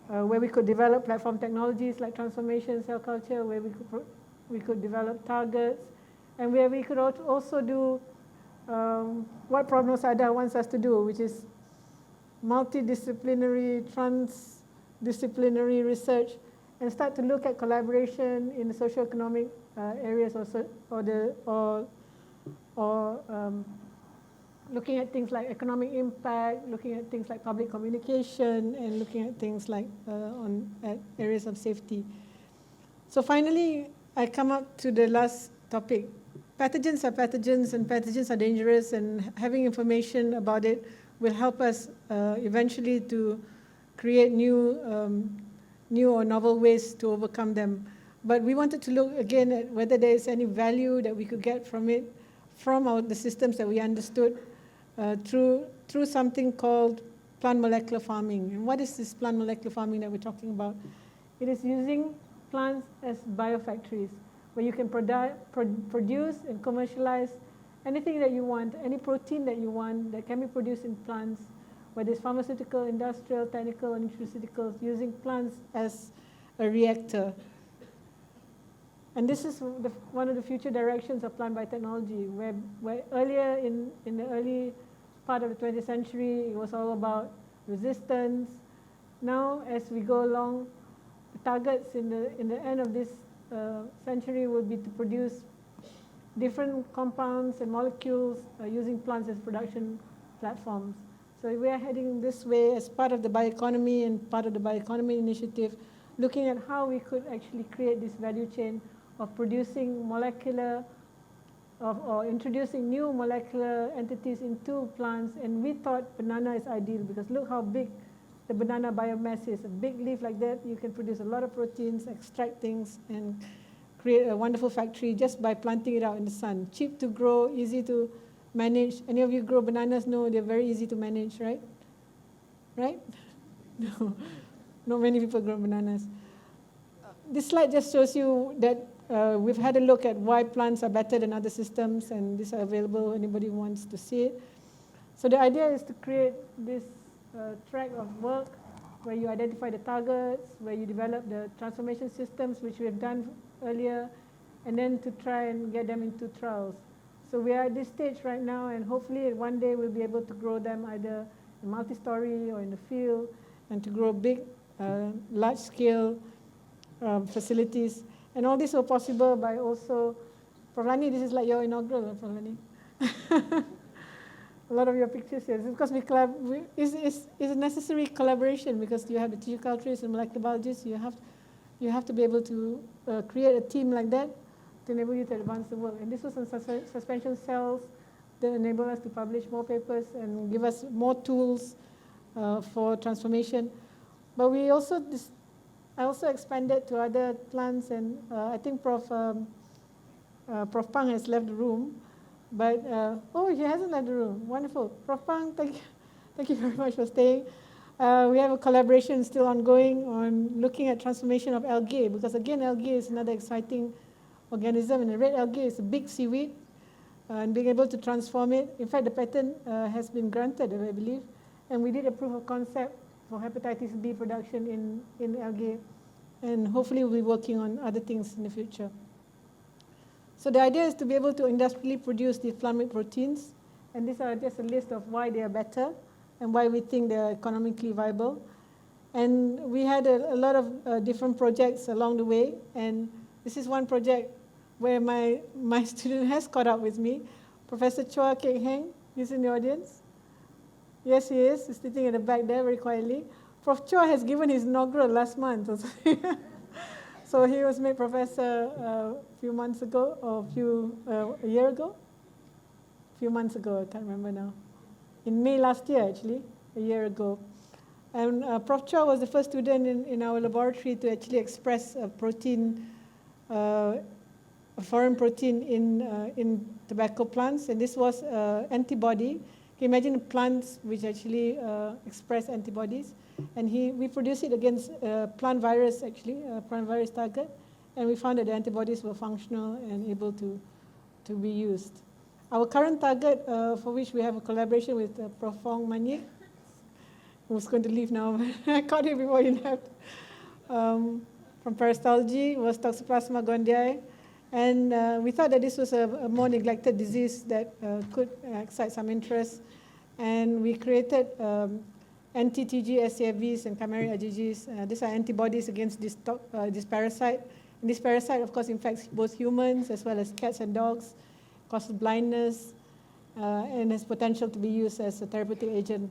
where we could develop platform technologies like transformation, cell culture, where we could develop targets, and where we could also do what Prof. Nosada wants us to do, which is multidisciplinary, transdisciplinary research, and start to look at collaboration in the socio-economic areas, or looking at things like economic impact, looking at things like public communication, and looking at things like at areas of safety. So finally, I come up to the last topic. Pathogens are pathogens, and pathogens are dangerous, and having information about it will help us eventually to create new or novel ways to overcome them. But we wanted to look again at whether there is any value that we could get from it, from the systems that we understood through something called plant molecular farming. And what is this plant molecular farming that we're talking about? It is using plants as biofactories, where you can produce and commercialize anything that you want, any protein that you want that can be produced in plants, whether it's pharmaceutical, industrial, technical, or nutraceuticals, using plants as a reactor. And this is one of the future directions of plant biotechnology, where earlier in the early part of the 20th century, it was all about resistance. Now, as we go along, the targets in the end of this century will be to produce different compounds and molecules using plants as production platforms. So we are heading this way as part of the bioeconomy and part of the bioeconomy initiative, looking at how we could actually create this value chain of producing molecular, or introducing new molecular entities into plants. And we thought banana is ideal because look how big the banana biomass is. A big leaf like that, you can produce a lot of proteins, extract things, and create a wonderful factory just by planting it out in the sun. Cheap to grow, easy to manage. Any of you grow bananas know they're very easy to manage, right? Right? No, not many people grow bananas. This slide just shows you that we've had a look at why plants are better than other systems, and these are available if anybody wants to see it. So the idea is to create this track of work where you identify the targets, where you develop the transformation systems, which we have done earlier, and then to try and get them into trials. So we are at this stage right now, and hopefully one day we'll be able to grow them either in multi-story or in the field, and to grow big, large-scale facilities. And all this was possible by also, Prof. Lani, this is like your inaugural, Prof. Lani. A lot of your pictures here. It's because it's a necessary collaboration, because you have the tissue culturists and molecular biologists. You have to be able to create a team like that to enable you to advance the work. And this was on suspension cells that enable us to publish more papers and give us more tools for transformation. But I also expanded to other plants, and I think Prof. Pang has left the room. But, oh, he hasn't left the room. Wonderful. Prof. Pang, thank you very much for staying. We have a collaboration still ongoing on looking at transformation of algae, because again, algae is another exciting organism, and the red algae is a big seaweed, and being able to transform it. In fact, the patent has been granted, I believe, and we did a proof of concept for hepatitis B production in algae, and hopefully we'll be working on other things in the future. So the idea is to be able to industrially produce these plant proteins, and these are just a list of why they are better and why we think they are economically viable. And we had a lot of different projects along the way, and this is one project where my student has caught up with me. Professor Chua Kek Heng is in the audience. Yes, he is. He's sitting at the back there very quietly. Prof. Chua has given his inaugural last month. So he was made professor a few months ago, or a year ago? A few months ago, I can't remember now. In May last year, actually, a year ago. And Prof. Chua was the first student in our laboratory to actually express a protein, a foreign protein in tobacco plants, and this was antibody. Can you imagine plants which actually express antibodies? And we produced it against plant virus, actually, plant virus target, and we found that the antibodies were functional and able to be used. Our current target, for which we have a collaboration with Prof. Mania, who's going to leave now, I caught him before he left, from Parasitology, was Toxoplasma gondii. And we thought that this was a more neglected disease that could excite some interest. And we created anti-TG SCFVs and chimeric IgGs. These are antibodies against this parasite. And this parasite, of course, infects both humans as well as cats and dogs, causes blindness, and has potential to be used as a therapeutic agent.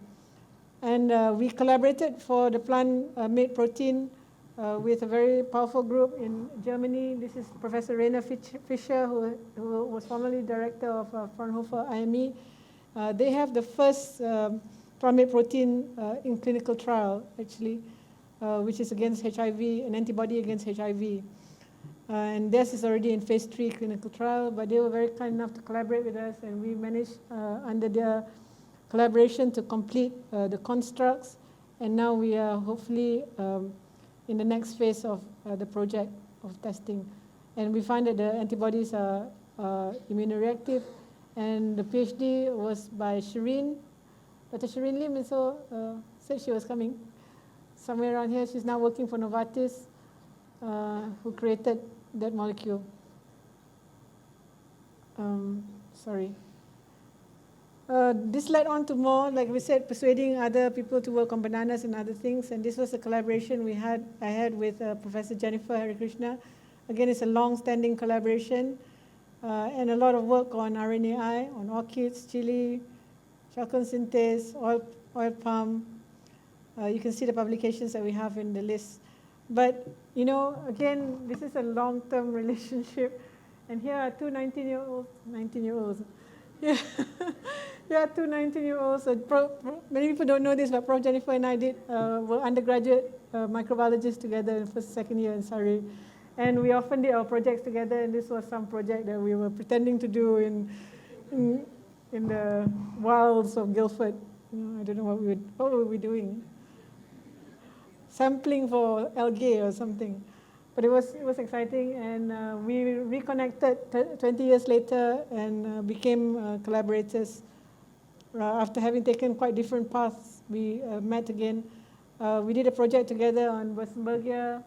And we collaborated for the plant-made protein with a very powerful group in Germany. This is Professor Rna Fischer, who was formerly director of Fraunhofer IME. They have the first plant-made protein in clinical trial, actually, which is against HIV, an antibody against HIV. And this is already in phase 3 clinical trial, but they were very kind enough to collaborate with us, and we managed under their collaboration to complete the constructs. And now we are hopefully in the next phase of the project of testing. And we find that the antibodies are immunoreactive. And the PhD was by Shireen. Dr. Shireen Lim also said she was coming somewhere around here. She's now working for Novartis, who created that molecule. Sorry. This led on to more, like we said, persuading other people to work on bananas and other things. And this was a collaboration I had with Professor Jennifer Harikrishna. Again, it's a long-standing collaboration and a lot of work on RNAi, on orchids, chili, charcoal synthase, oil palm. You can see the publications that we have in the list. But, you know, again, this is a long-term relationship. And here are two 19-year-olds. Yeah. Yeah, two 19-year-olds. Many people don't know this, but Prof. Jennifer and I were undergraduate microbiologists together in first, second year in Surrey. And we often did our projects together, and this was some project that we were pretending to do in the wilds of Guildford. You know, I don't know what were we doing? Sampling for algae or something. But it was exciting, and we reconnected 20 years later and became collaborators. After having taken quite different paths, we met again. We did a project together on Bersenbergia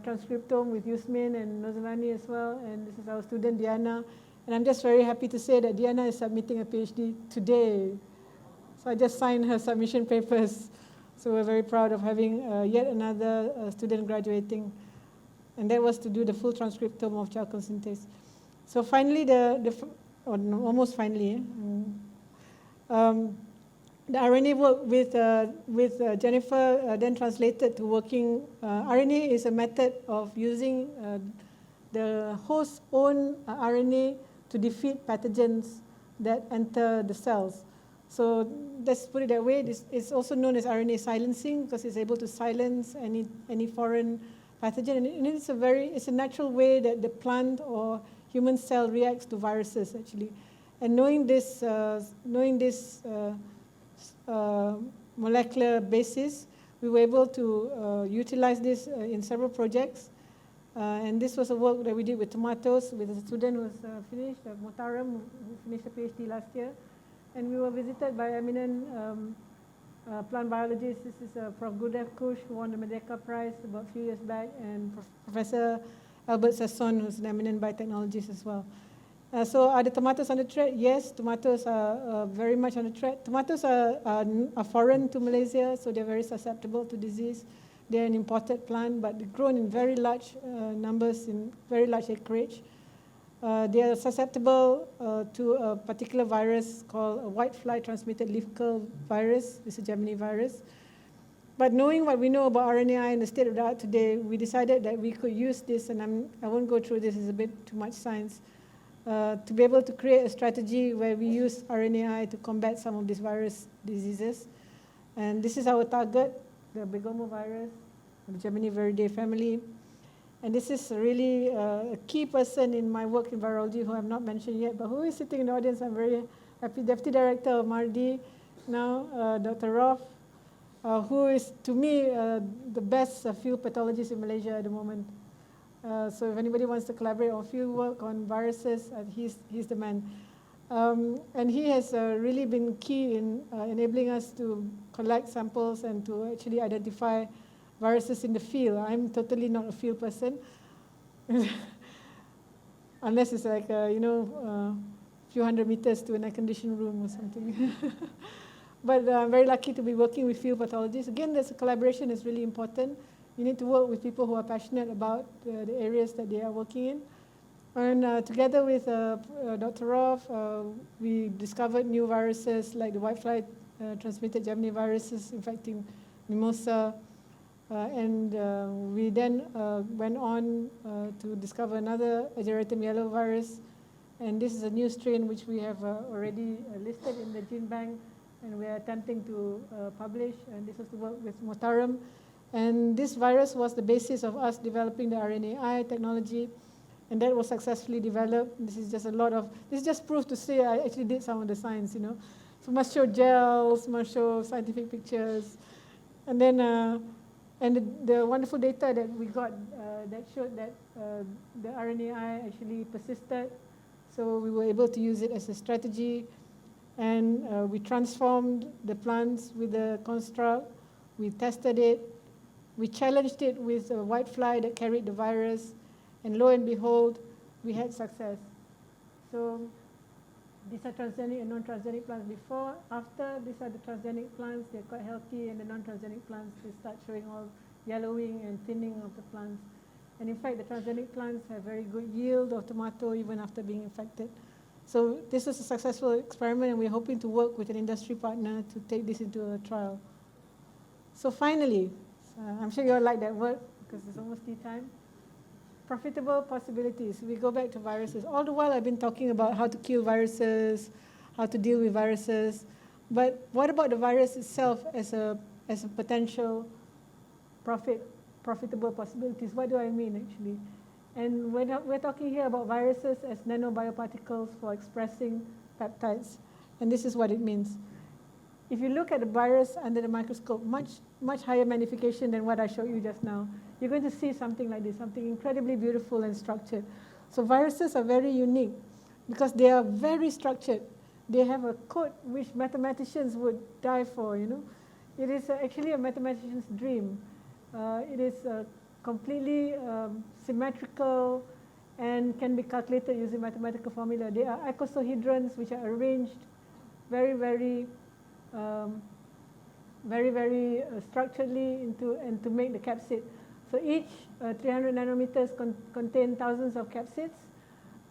transcriptome with Yusmin and Nozolani as well, and this is our student Diana. And I'm just very happy to say that Diana is submitting a PhD today. So I just signed her submission papers. So we're very proud of having yet another student graduating. And that was to do the full transcriptome of charcoal synthase. So finally, almost finally, the RNA work with Jennifer then translated to working. RNA is a method of using the host's own RNA to defeat pathogens that enter the cells. So let's put it that way. It's also known as RNA silencing because it's able to silence any foreign pathogen. And it's a natural way that the plant or human cell reacts to viruses, actually. And knowing this molecular basis, we were able to utilize this in several projects. And this was a work that we did with tomatoes with a student who was finished, Motaram, who finished a PhD last year. And we were visited by eminent plant biologists. This is Prof. Gudev Kush, who won the Merdeka Prize about a few years back, and Professor Albert Sasson, who's an eminent biotechnologist as well. So are the tomatoes under threat? Yes, tomatoes are very much under threat. Tomatoes are foreign to Malaysia, so they're very susceptible to disease. They're an imported plant, but they're grown in very large numbers, in very large acreage. They are susceptible to a particular virus called a whitefly transmitted leaf curl virus. It's a Gemini virus. But knowing what we know about RNAi and the state of the art today, we decided that we could use this, and I won't go through this, it's a bit too much science, to be able to create a strategy where we use RNAi to combat some of these virus diseases. And this is our target, the Bergamo virus, the Gemini Viridae family. And this is really a key person in my work in virology who I have not mentioned yet, but who is sitting in the audience. I'm very happy. Deputy Director of MARDI now, Dr. Rof, who is, to me, the best field pathologist in Malaysia at the moment. So if anybody wants to collaborate on field work on viruses, he's the man. And he has really been key in enabling us to collect samples and to actually identify viruses in the field. I'm totally not a field person, unless it's like, a few hundred meters to an air-conditioned room or something. But I'm very lucky to be working with field pathologists. Again, this collaboration is really important. You need to work with people who are passionate about the areas that they are working in. And together with Dr. Rof, we discovered new viruses like the whitefly transmitted Gemini viruses infecting mimosa. And we then went on to discover another Ageratum yellow virus. And this is a new strain which we have already listed in the gene bank, and we are attempting to publish. And this was to work with Motaram. And this virus was the basis of us developing the RNAi technology. And that was successfully developed. This is just this is just proof to say I actually did some of the science, So must show gels, must show scientific pictures. And then, the wonderful data that we got that showed that the RNAi actually persisted. So we were able to use it as a strategy. And we transformed the plants with the construct. We tested it. We challenged it with a whitefly that carried the virus. And lo and behold, we had success. So these are transgenic and non-transgenic plants before. After, these are the transgenic plants. They're quite healthy. And the non-transgenic plants, they start showing all yellowing and thinning of the plants. And in fact, the transgenic plants have very good yield of tomato even after being infected. So this is a successful experiment, and we're hoping to work with an industry partner to take this into a trial. So finally, I'm sure you all like that word because it's almost tea time. Profitable possibilities. We go back to viruses. All the while I've been talking about how to kill viruses, how to deal with viruses. But what about the virus itself as a potential profitable possibilities? What do I mean actually? And we're talking here about viruses as nanobioparticles for expressing peptides. And this is what it means. If you look at the virus under the microscope, much higher magnification than what I showed you just now, you're going to see something like this, something incredibly beautiful and structured. So viruses are very unique because they are very structured. They have a code which mathematicians would die for, It is actually a mathematician's dream. It is completely symmetrical and can be calculated using mathematical formula. They are icosahedrons which are arranged very, very structurally and to make the capsid. So each 300 nanometers contain thousands of capsids,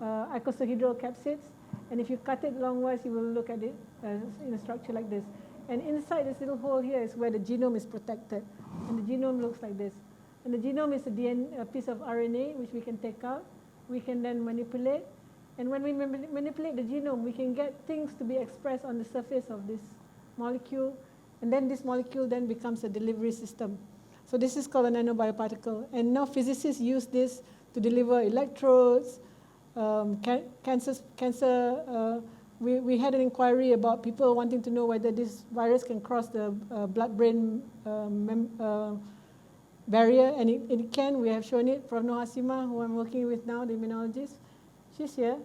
icosahedral capsids. And if you cut it longwise, you will look at it in a structure like this. And inside this little hole here is where the genome is protected. And the genome looks like this. And the genome is a piece of RNA which we can take out. We can then manipulate. And when we manipulate the genome, we can get things to be expressed on the surface of this molecule. And then this molecule then becomes a delivery system. So this is called a nanobioparticle. And now physicists use this to deliver electrodes, cancer. We had an inquiry about people wanting to know whether this virus can cross the blood-brain barrier, and it can. We have shown it. Prof. Nohashima, who I'm working with now, the immunologist, she's here.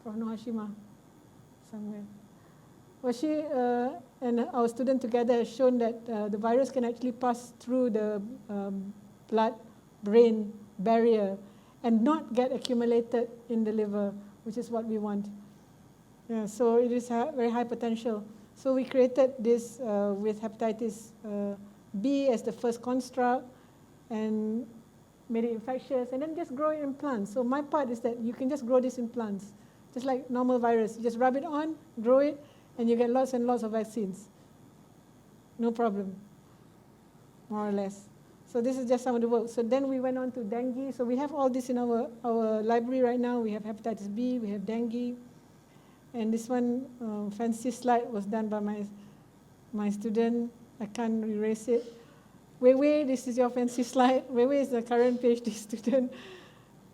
Prof. Nohashima, somewhere. Well, she and our student together has shown that the virus can actually pass through the blood-brain barrier and not get accumulated in the liver, which is what we want. Yeah, so it is very high potential. So we created this with hepatitis B as the first construct and made it infectious, and then just grow it in plants. So my part is that you can just grow this in plants, just like normal virus. You just rub it on, grow it, and you get lots and lots of vaccines. No problem. more or less. So this is just some of the work. So then we went on to dengue. So we have all this in our library right now. We have hepatitis B, we have dengue. And this one, fancy slide was done by my student. I can't erase it. Wei Wei, this is your fancy slide. Wei Wei is the current PhD student.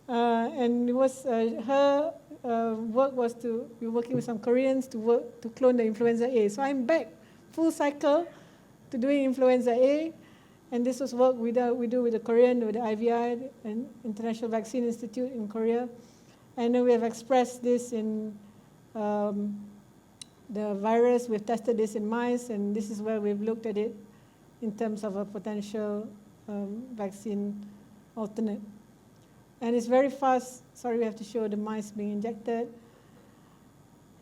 And it was her work was to be working with some Koreans to clone the influenza A. So I'm back full cycle to doing influenza A. And this was work we do with the Korean, with the IVI, and International Vaccine Institute in Korea. And then we have expressed this in the virus. We've tested this in mice, and this is where we've looked at it in terms of a potential vaccine alternate. And it's very fast. Sorry, we have to show the mice being injected.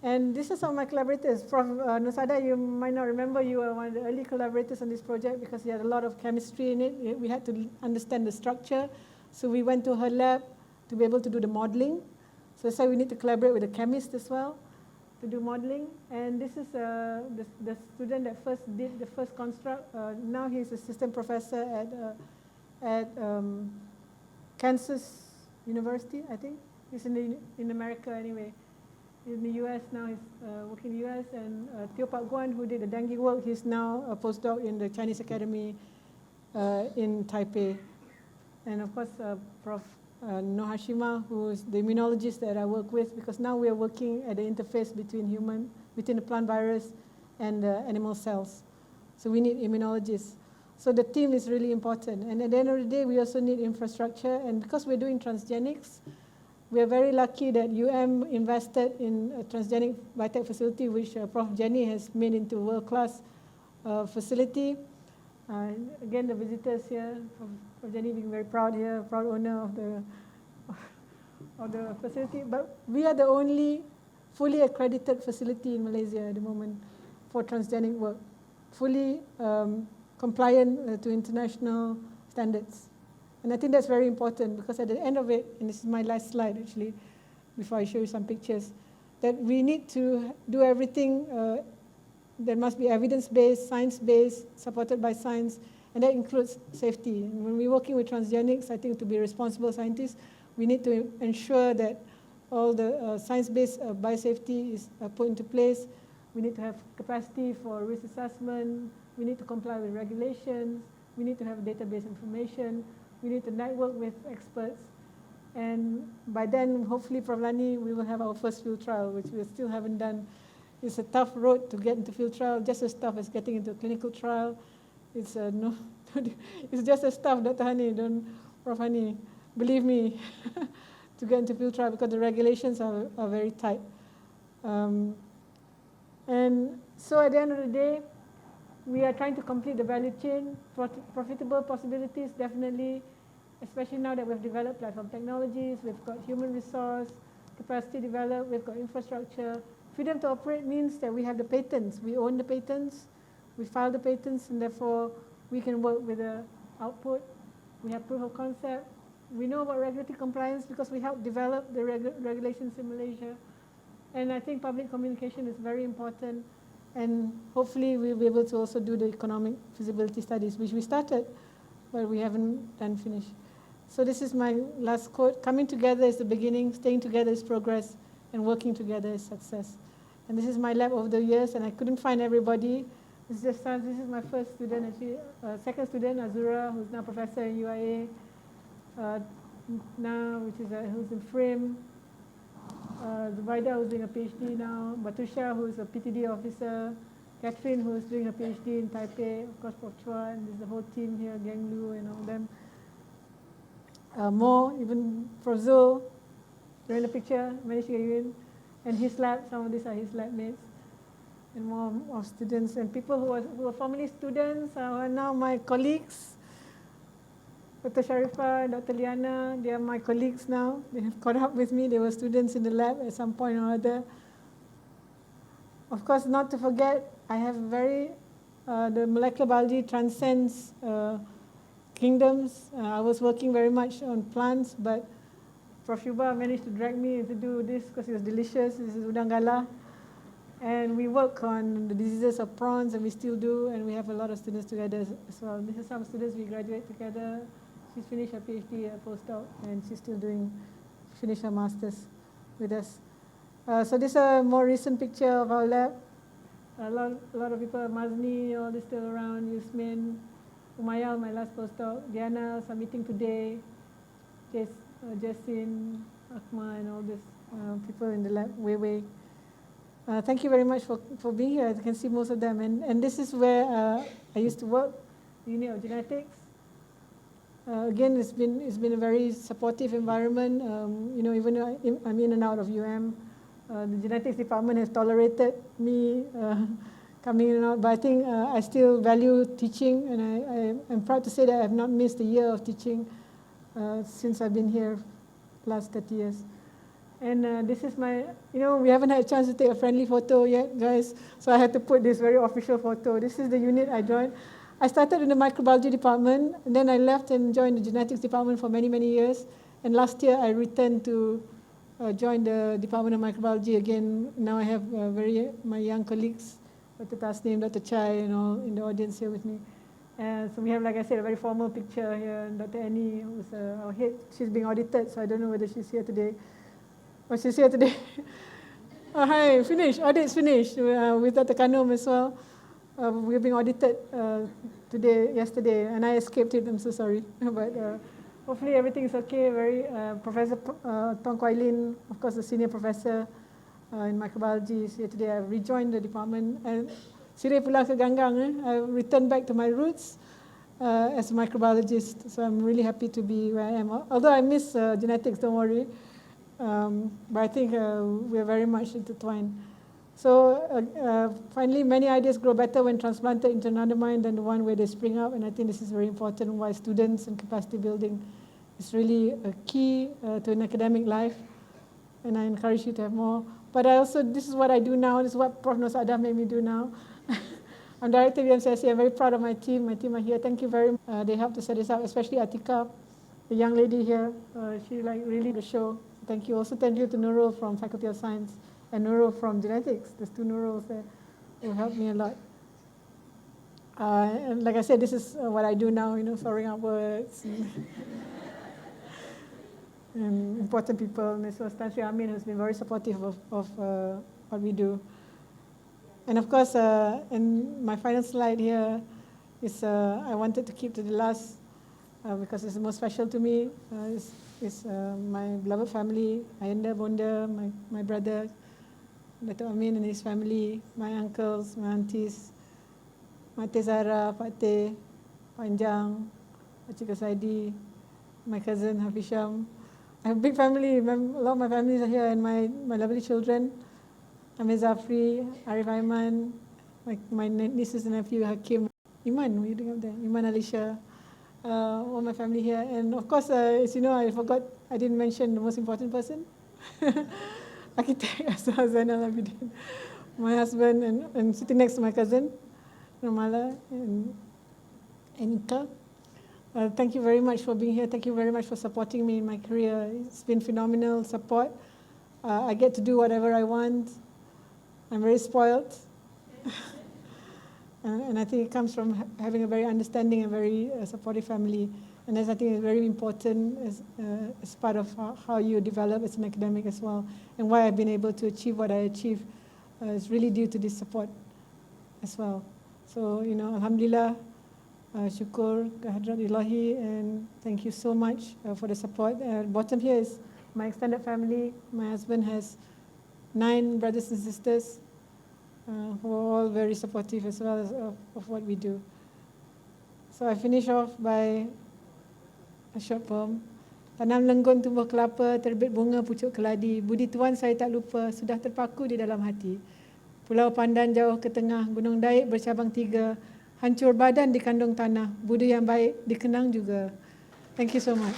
And this is some of my collaborators. Prof. Nur Saadah, you might not remember, you were one of the early collaborators on this project because you had a lot of chemistry in it. We had to understand the structure. So we went to her lab to be able to do the modeling. So that's why we need to collaborate with the chemist as well to do modeling. And this is the student that first did the first construct. Now he's assistant professor at Kansas University, I think. He's in America anyway. In the US now, he's working in the US. And Teo Pak Guan, who did the dengue work, he's now a postdoc in the Chinese Academy in Taipei. And of course, Prof. No Hashima, who is the immunologist that I work with, because now we are working at the interface between the plant virus and the animal cells. So we need immunologists. So the team is really important. And at the end of the day, we also need infrastructure. And because we're doing transgenics, we are very lucky that invested in a transgenic biotech facility, which Prof. Jenny has made into a world-class facility. Again, the visitors here, Prof. Jenny being very proud here, proud owner of the facility. But we are the only fully accredited facility in Malaysia at the moment for transgenic work, fully compliant to international standards. And I think that's very important because at the end of it, and this is my last slide actually, before I show you some pictures, that we need to do everything that must be evidence-based, science-based, supported by science, and that includes safety. And when we're working with transgenics, I think to be responsible scientists, we need to ensure that all the science-based biosafety is put into place. We need to have capacity for risk assessment. We need to comply with regulations. We need to have database information. We need to network with experts. And by then, hopefully, Prof. Lani, we will have our first field trial, which we still haven't done. It's a tough road to get into field trial, just as tough as getting into a clinical trial. It's it's just as tough, Dr. Hani, Prof. Hani, believe me, to get into field trial because the regulations are very tight. And so at the end of the day, we are trying to complete the value chain. Profitable possibilities, definitely, especially now that we've developed platform technologies, we've got human resource, capacity developed, we've got infrastructure. Freedom to operate means that we have the patents. We own the patents, we file the patents, and therefore we can work with the output. We have proof of concept. We know about regulatory compliance because we helped develop the regulations in Malaysia. And I think public communication is very important. And hopefully we'll be able to also do the economic feasibility studies, which we started, but we haven't done finish. So this is my last quote. Coming together is the beginning, staying together is progress, and working together is success. And this is my lab over the years, and I couldn't find everybody. This is my first student, actually, second student, Azura, who's now professor in UIA, now, who's in FRIM. Zubaida, who's doing a PhD now, Batusha, who's a PTD officer, Catherine, who's doing a PhD in Taipei, of course, Prof. Chua, and there's the whole team here, Geng Lu and all of them. Mo, even Prof. Zul, they're in the picture, managed to get you in. And his lab, some of these are his lab mates. And more of students and people who were formerly students are now my colleagues. Dr. Sharifah and Dr. Liana, they are my colleagues now. They have caught up with me. They were students in the lab at some point or other. Of course, not to forget, I have the molecular biology transcends kingdoms. I was working very much on plants, but Prof. Yuba managed to drag me to do this because it was delicious. This is udang galah. And we work on the diseases of prawns, and we still do, and we have a lot of students together as well. This is some students we graduate together. She's finished her PhD, a postdoc, and she's still finished her master's with us. So this is a more recent picture of our lab. A lot of people, Mazni, all this still around, Yusmin, Umayal, my last postdoc, Diana, submitting today, Jessin, Akma, and all these people in the lab, Wei. Thank you very much for being here. I can see most of them. And this is where I used to work, Unit of Genetics. Again, it's been a very supportive environment. Even though I'm in and out of UM, the genetics department has tolerated me coming in and out. But I think I still value teaching, and I'm proud to say that I have not missed a year of teaching since I've been here last 30 years. And this is my, we haven't had a chance to take a friendly photo yet, guys. So I had to put this very official photo. This is the unit I joined. I started in the microbiology department, and then I left and joined the genetics department for many, many years. And last year I returned to join the Department of Microbiology again. Now I have my young colleagues, Dr. Tasneem, Dr. Chai, in the audience here with me. So we have, like I said, a very formal picture here. Dr. Annie, who's our head, she's being audited, so I don't know whether she's here today. Oh, she's here today. Oh, hi, finished. Audit's finished with Dr. Kanum as well. We're being audited yesterday, and I escaped it. I'm so sorry. But hopefully everything is okay. Professor Tong Kwai Lin, of course, the senior professor in microbiology, is here today. I've rejoined the department. And Sirih pula ke Ganggang. I returned back to my roots as a microbiologist. So I'm really happy to be where I am. Although I miss genetics, don't worry. But I think we're very much intertwined. So finally, many ideas grow better when transplanted into another mind than the one where they spring up. And I think this is very important, why students and capacity building is really a key to an academic life. And I encourage you to have more. But this is what I do now. This is what Prof. Nur Saadah made me do now. I'm director of UMCSC. I'm very proud of my team. My team are here. Thank you very much. They helped to set this up, especially Atika, the young lady here. She really the show. Thank you. Also thank you to Nurul from Faculty of Science and Nurul from Genetics. There's two Nuruls there who helped me a lot. And like I said, this is what I do now, sorting out words. And important people. And so Tan Sri Amin has been very supportive of what we do. And of course, in my final slide here is I wanted to keep to the last because it's the most special to me. Is my beloved family, Ayanda, Bonda, my brother, Dr. Amin and his family, my uncles, my aunties, Mate Zara, Pak Teh, Panjang, Pakcik Saidi, my cousin Hafisham. I have a big family. A lot of my families are here, and my lovely children, Amir Zafri, Arif Aiman, my nieces and nephew, Hakim, Iman, what are you doing up there? Iman Alisha. All my family here, and of course, as you know, I didn't mention the most important person, architect Zainal Abidin, my husband, and sitting next to my cousin, Ramala and Ika. Thank you very much for being here. Thank you very much for supporting me in my career. It's been phenomenal support. I get to do whatever I want. I'm very spoiled. And I think it comes from having a very understanding and very supportive family. And that's, I think, is very important as part of how you develop as an academic as well. And why I've been able to achieve what I achieve is really due to this support as well. So, Alhamdulillah, syukur kehadrat ilahi, and thank you so much for the support. Bottom here is my extended family. My husband has 9 brothers and sisters. Who are all very supportive as well as of what we do. So I finish off by a short poem. Tanam lenggon tumbuh kelapa, terbit bunga pucuk keladi. Budi Tuan saya tak lupa, sudah terpaku di dalam hati. Pulau Pandan jauh ke tengah, Gunung Daik bercabang 3. Hancur badan di kandung tanah, budi yang baik dikenang juga. Thank you so much.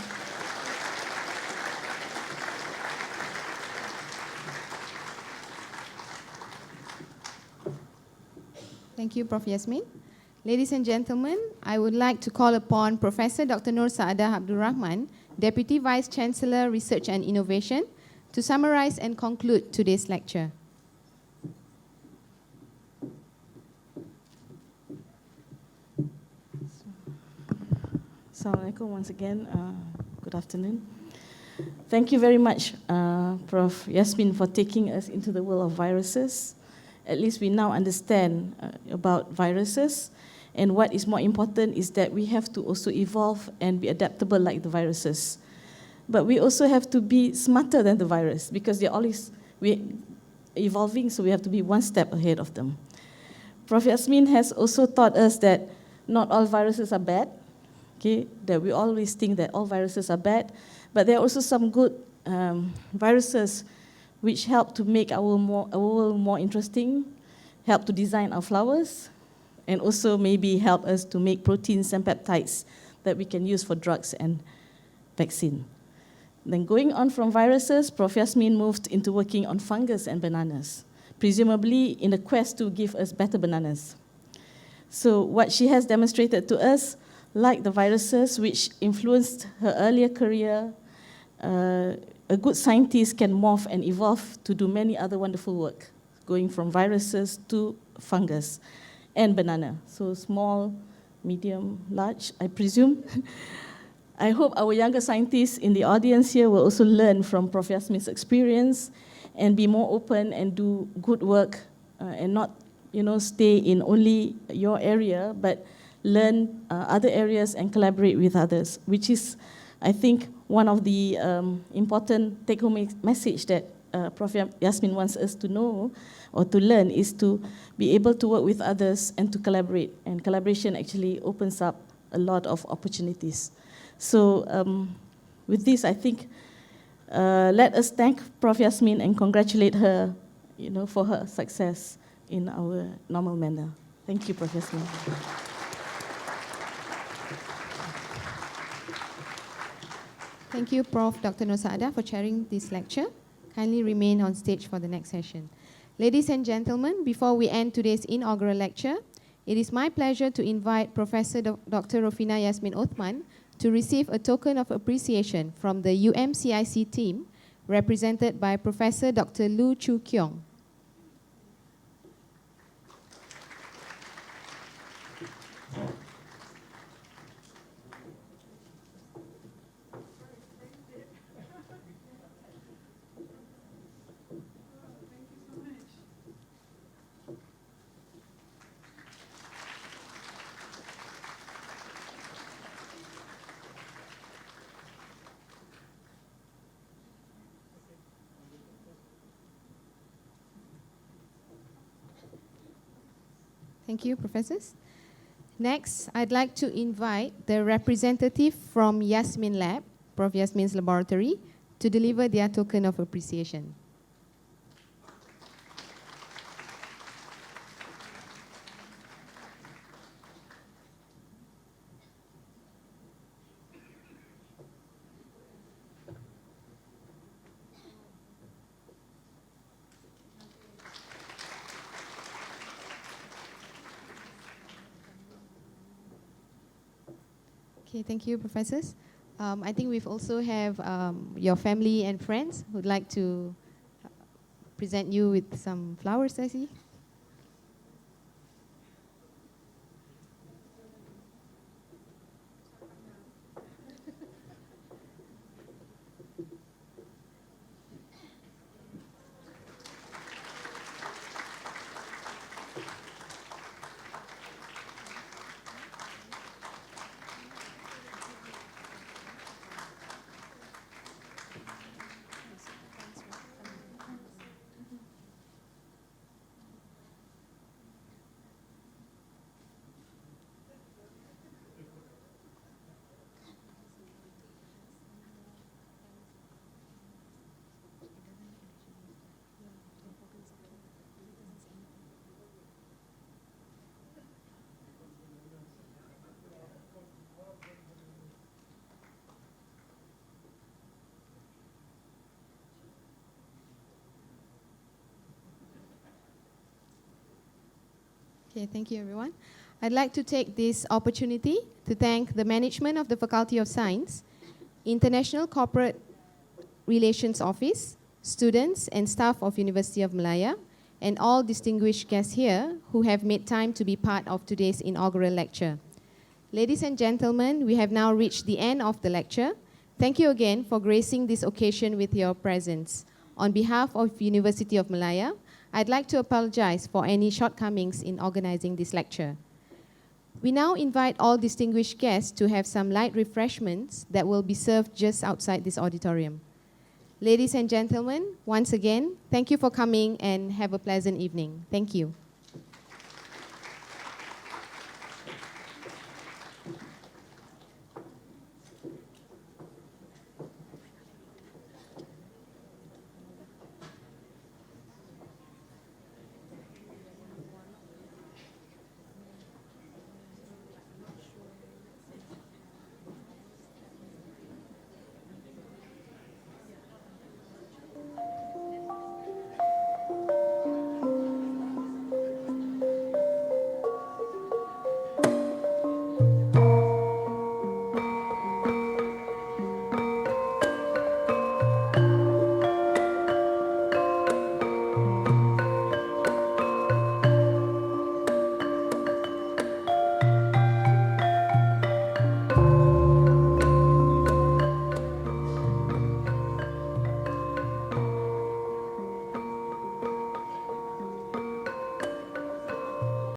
Thank you, Prof. Yasmin. Ladies and gentlemen, I would like to call upon Professor Dr. Nur Saadah Abdul Rahman, Deputy Vice Chancellor, Research and Innovation, to summarize and conclude today's lecture. Assalamualaikum once again. Good afternoon. Thank you very much, Prof. Yasmin, for taking us into the world of viruses. At least we now understand about viruses, and what is more important is that we have to also evolve and be adaptable like the viruses. But we also have to be smarter than the virus because they're always evolving, so we have to be one step ahead of them. Prof. Yasmin has also taught us that not all viruses are bad, okay? That we always think that all viruses are bad, but there are also some good viruses which help to make our world more interesting, help to design our flowers, and also maybe help us to make proteins and peptides that we can use for drugs and vaccine. Then going on from viruses, Prof. Yasmin moved into working on fungus and bananas, presumably in a quest to give us better bananas. So what she has demonstrated to us, like the viruses which influenced her earlier career, a good scientist can morph and evolve to do many other wonderful work, going from viruses to fungus and banana. So small, medium, large, I presume. I hope our younger scientists in the audience here will also learn from Prof. Yasmin's experience and be more open and do good work and not, stay in only your area, but learn other areas and collaborate with others, which is, I think, one of the important take-home message that Prof. Yasmin wants us to know or to learn is to be able to work with others and to collaborate. And collaboration actually opens up a lot of opportunities. So with this, I think, let us thank Prof. Yasmin and congratulate her, for her success in our normal manner. Thank you, Prof. Yasmin. Thank you, Prof. Dr. Nur Saadah, for chairing this lecture. Kindly remain on stage for the next session. Ladies and gentlemen, before we end today's inaugural lecture, it is my pleasure to invite Professor Dr. Rofina Yasmin Othman to receive a token of appreciation from the UMCIC team, represented by Professor Dr. Loo Choo Kiong. Thank you, professors. Next, I'd like to invite the representative from Yasmin Lab, Prof. Yasmin's laboratory, to deliver their token of appreciation. Okay, thank you, professors. I think we've also have your family and friends who'd like to present you with some flowers, I see. Okay, thank you, everyone. I'd like to take this opportunity to thank the management of the Faculty of Science, International Corporate Relations Office, students and staff of University of Malaya, and all distinguished guests here who have made time to be part of today's inaugural lecture. Ladies and gentlemen, we have now reached the end of the lecture. Thank you again for gracing this occasion with your presence. On behalf of University of Malaya, I'd like to apologize for any shortcomings in organizing this lecture. We now invite all distinguished guests to have some light refreshments that will be served just outside this auditorium. Ladies and gentlemen, once again, thank you for coming and have a pleasant evening. Thank you.